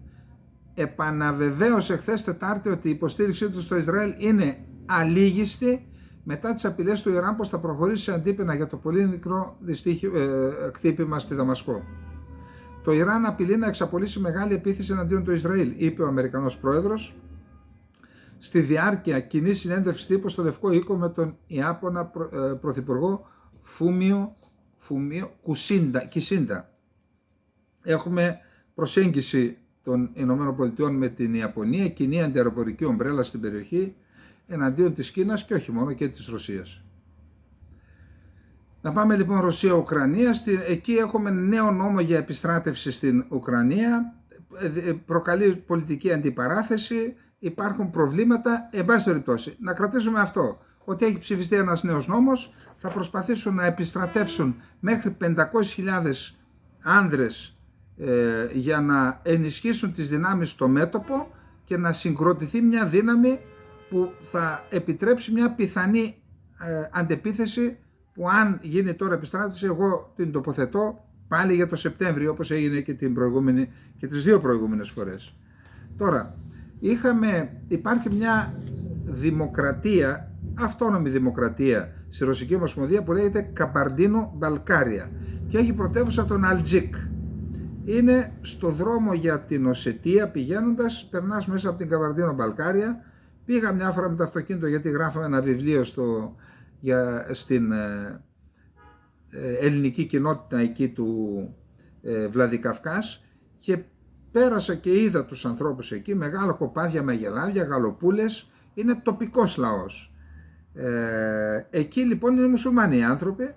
επαναβεβαίωσε χθες Τετάρτη ότι η υποστήριξή του στο Ισραήλ είναι αλίγιστη μετά τις απειλές του Ιράν πως θα προχωρήσει σε αντίπεινα για το πολύ μικρό χτύπημα στη Δαμασκό. Το Ιράν απειλεί να εξαπολύσει μεγάλη επίθεση εναντίον του Ισραήλ, είπε ο Αμερικανός πρόεδρος στη διάρκεια κοινής συνέντευξης τύπου στο Λευκό Οίκο με τον Ιάπωνα πρωθυπουργό Φούμιο Κισίντα. Έχουμε προσέγγιση των ΗΠΑ με την Ιαπωνία, κοινή αντιαεροπορική ομπρέλα στην περιοχή εναντίον της Κίνας και όχι μόνο, και της Ρωσίας. Να πάμε λοιπόν Ρωσία-Ουκρανία. Εκεί έχουμε νέο νόμο για επιστράτευση στην Ουκρανία. Προκαλεί πολιτική αντιπαράθεση. Υπάρχουν προβλήματα. Εν πάση περιπτώσει, να κρατήσουμε αυτό, ότι έχει ψηφιστεί ένας νέος νόμος. Θα προσπαθήσουν να επιστρατεύσουν μέχρι 500.000 άνδρες για να ενισχύσουν τις δυνάμεις στο μέτωπο και να συγκροτηθεί μια δύναμη που θα επιτρέψει μια πιθανή αντεπίθεση που, αν γίνει τώρα επιστράτευση, εγώ την τοποθετώ πάλι για το Σεπτέμβριο, όπως έγινε και και τις δύο προηγούμενες φορές. Τώρα, υπάρχει μια δημοκρατία, αυτόνομη δημοκρατία στη Ρωσική Ομοσπονδία που λέγεται Καμπαρντίνο-Μπαλκάρια και έχει πρωτεύουσα τον Αλτζίκ. Είναι στο δρόμο για την Οσετία πηγαίνοντας, περνάς μέσα από την Καμπαρντίνο-Μπαλκάρια. Πήγα μια φορά με το αυτοκίνητο γιατί γράφαμε ένα βιβλίο στην ελληνική κοινότητα εκεί του Βλαδικαυκάς και πέρασα και είδα τους ανθρώπους εκεί, μεγάλα κοπάδια με γελάδια, γαλοπούλες, είναι τοπικός λαός. Εκεί λοιπόν είναι μουσουλμάνοι οι άνθρωποι.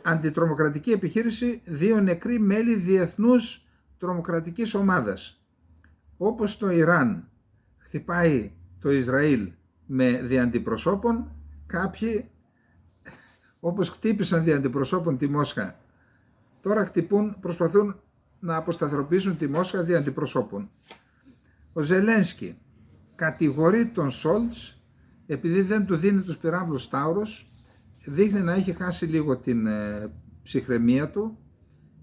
Αντιτρομοκρατική επιχείρηση, 2 νεκροί μέλη διεθνούς τρομοκρατικής ομάδας. Όπως το Ιράν χτυπάει το Ισραήλ με διαντιπροσώπων, κάποιοι όπως χτύπησαν διαντιπροσώπων τη Μόσχα, τώρα προσπαθούν να αποσταθεροποιήσουν τη Μόσχα διαντιπροσώπων. Ο Ζελένσκι κατηγορεί τον Σόλτς επειδή δεν του δίνει τους πυράβλους Τάουρος, δείχνει να έχει χάσει λίγο την ψυχραιμία του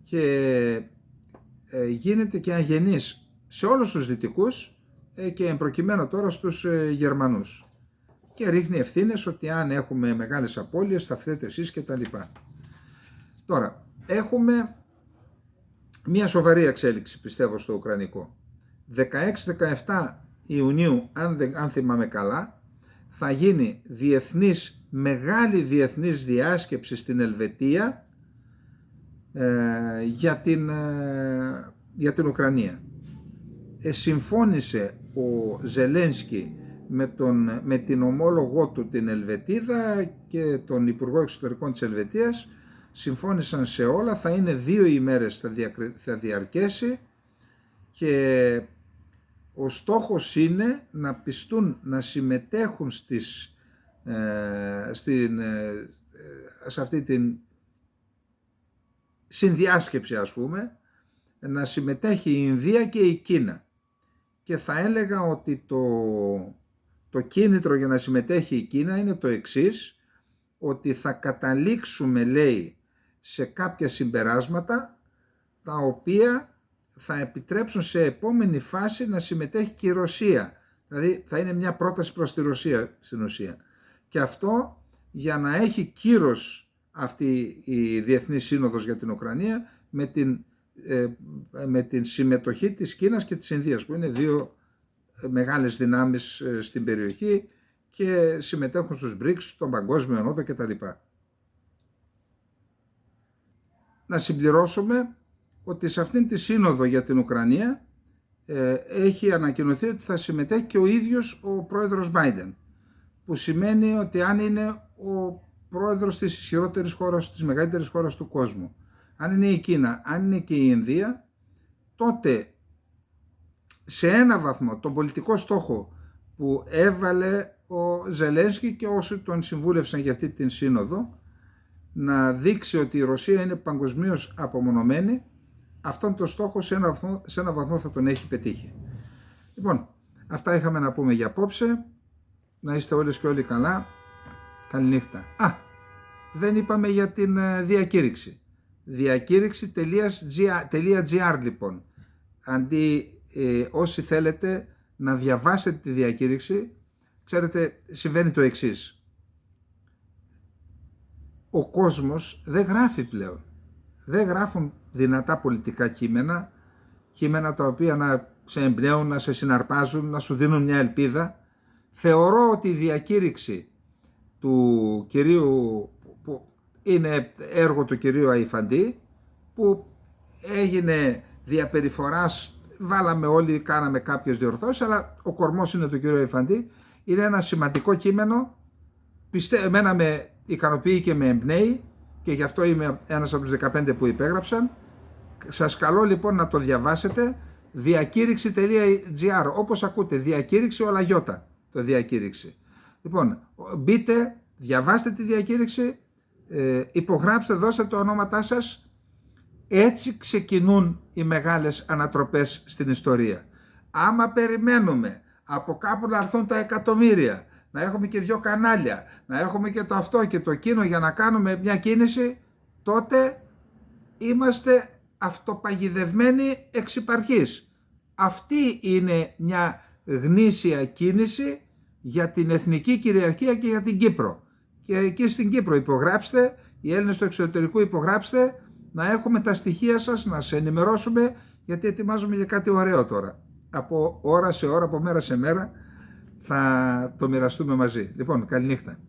και γίνεται και αγενής σε όλους τους δυτικούς και εμπροκειμένου τώρα στους Γερμανούς. και ρίχνει ευθύνες ότι αν έχουμε μεγάλες απώλειες θα φταίτε εσείς κτλ. Τώρα, έχουμε μια σοβαρή εξέλιξη πιστεύω στο ουκρανικό. 16-17 Ιουνίου, αν θυμάμαι καλά, θα γίνει μεγάλη διεθνής διάσκεψη στην Ελβετία για την Ουκρανία. Συμφώνησε ο Ζελένσκι με την ομόλογό του την Ελβετίδα και τον Υπουργό Εξωτερικών της Ελβετίας, συμφώνησαν σε όλα, θα είναι 2 ημέρες θα διαρκέσει και ο στόχος είναι να πιστούν να συμμετέχουν σε αυτή την συνδιάσκεψη, ας πούμε, να συμμετέχει η Ινδία και η Κίνα. Και θα έλεγα ότι το κίνητρο για να συμμετέχει η Κίνα είναι το εξής, ότι θα καταλήξουμε, λέει, σε κάποια συμπεράσματα τα οποία θα επιτρέψουν σε επόμενη φάση να συμμετέχει και η Ρωσία. Δηλαδή θα είναι μια πρόταση προς τη Ρωσία στην ουσία. Και αυτό για να έχει κύρος αυτή η Διεθνή Σύνοδος για την Ουκρανία με την συμμετοχή της Κίνας και της Ινδίας, που είναι 2 μεγάλες δυνάμεις στην περιοχή και συμμετέχουν στους BRICS, στον Παγκόσμιο Νότο κτλ. Να συμπληρώσουμε ότι σε αυτήν τη σύνοδο για την Ουκρανία έχει ανακοινωθεί ότι θα συμμετέχει και ο ίδιος ο πρόεδρος Biden, που σημαίνει ότι αν είναι ο πρόεδρος της ισχυρότερης χώρας, της μεγαλύτερης χώρας του κόσμου, αν είναι η Κίνα, αν είναι και η Ινδία, τότε σε ένα βαθμό τον πολιτικό στόχο που έβαλε ο Ζελένσκι και όσοι τον συμβούλευσαν για αυτή την σύνοδο, να δείξει ότι η Ρωσία είναι παγκοσμίως απομονωμένη, αυτόν τον στόχο σε ένα βαθμό θα τον έχει πετύχει. Λοιπόν, αυτά είχαμε να πούμε για απόψε. Να είστε όλες και όλοι καλά. Καληνύχτα. Δεν είπαμε για την διακήρυξη. Διακήρυξη.gr λοιπόν. Αντί όσοι θέλετε να διαβάσετε τη διακήρυξη, ξέρετε, συμβαίνει το εξής. Ο κόσμος δεν γράφει πλέον. Δεν γράφουν δυνατά πολιτικά κείμενα τα οποία να σε εμπνέουν, να σε συναρπάζουν, να σου δίνουν μια ελπίδα. Θεωρώ ότι η διακήρυξη του κυρίου, που είναι έργο του κυρίου Αϊφαντή, που έγινε διαπεριφοράς, βάλαμε όλοι, κάναμε κάποιες διορθώσεις, αλλά ο κορμός είναι του κυρίου Αϊφαντή, είναι ένα σημαντικό κείμενο, εμένα με ικανοποιεί και με εμπνέει και γι' αυτό είμαι ένας από τους 15 που υπέγραψαν. Σας καλώ λοιπόν να το διαβάσετε, διακήρυξη.gr, όπως ακούτε, διακήρυξη όλα γιώτα, το διακήρυξη. Λοιπόν, μπείτε, διαβάστε τη διακήρυξη, υπογράψτε, δώστε το ονόματά σας. Έτσι ξεκινούν οι μεγάλες ανατροπές στην ιστορία. Άμα περιμένουμε από κάπου να έρθουν τα εκατομμύρια, να έχουμε και 2 κανάλια, να έχουμε και το αυτό και το εκείνο για να κάνουμε μια κίνηση, τότε είμαστε αυτοπαγιδευμένοι εξ υπαρχής. Αυτή είναι μια γνήσια κίνηση για την εθνική κυριαρχία και για την Κύπρο. Και εκεί στην Κύπρο υπογράψτε, οι Έλληνες του εξωτερικού υπογράψτε, να έχουμε τα στοιχεία σας, να σε ενημερώσουμε, γιατί ετοιμάζουμε για κάτι ωραίο τώρα. Από ώρα σε ώρα, από μέρα σε μέρα θα το μοιραστούμε μαζί. Λοιπόν, καληνύχτα.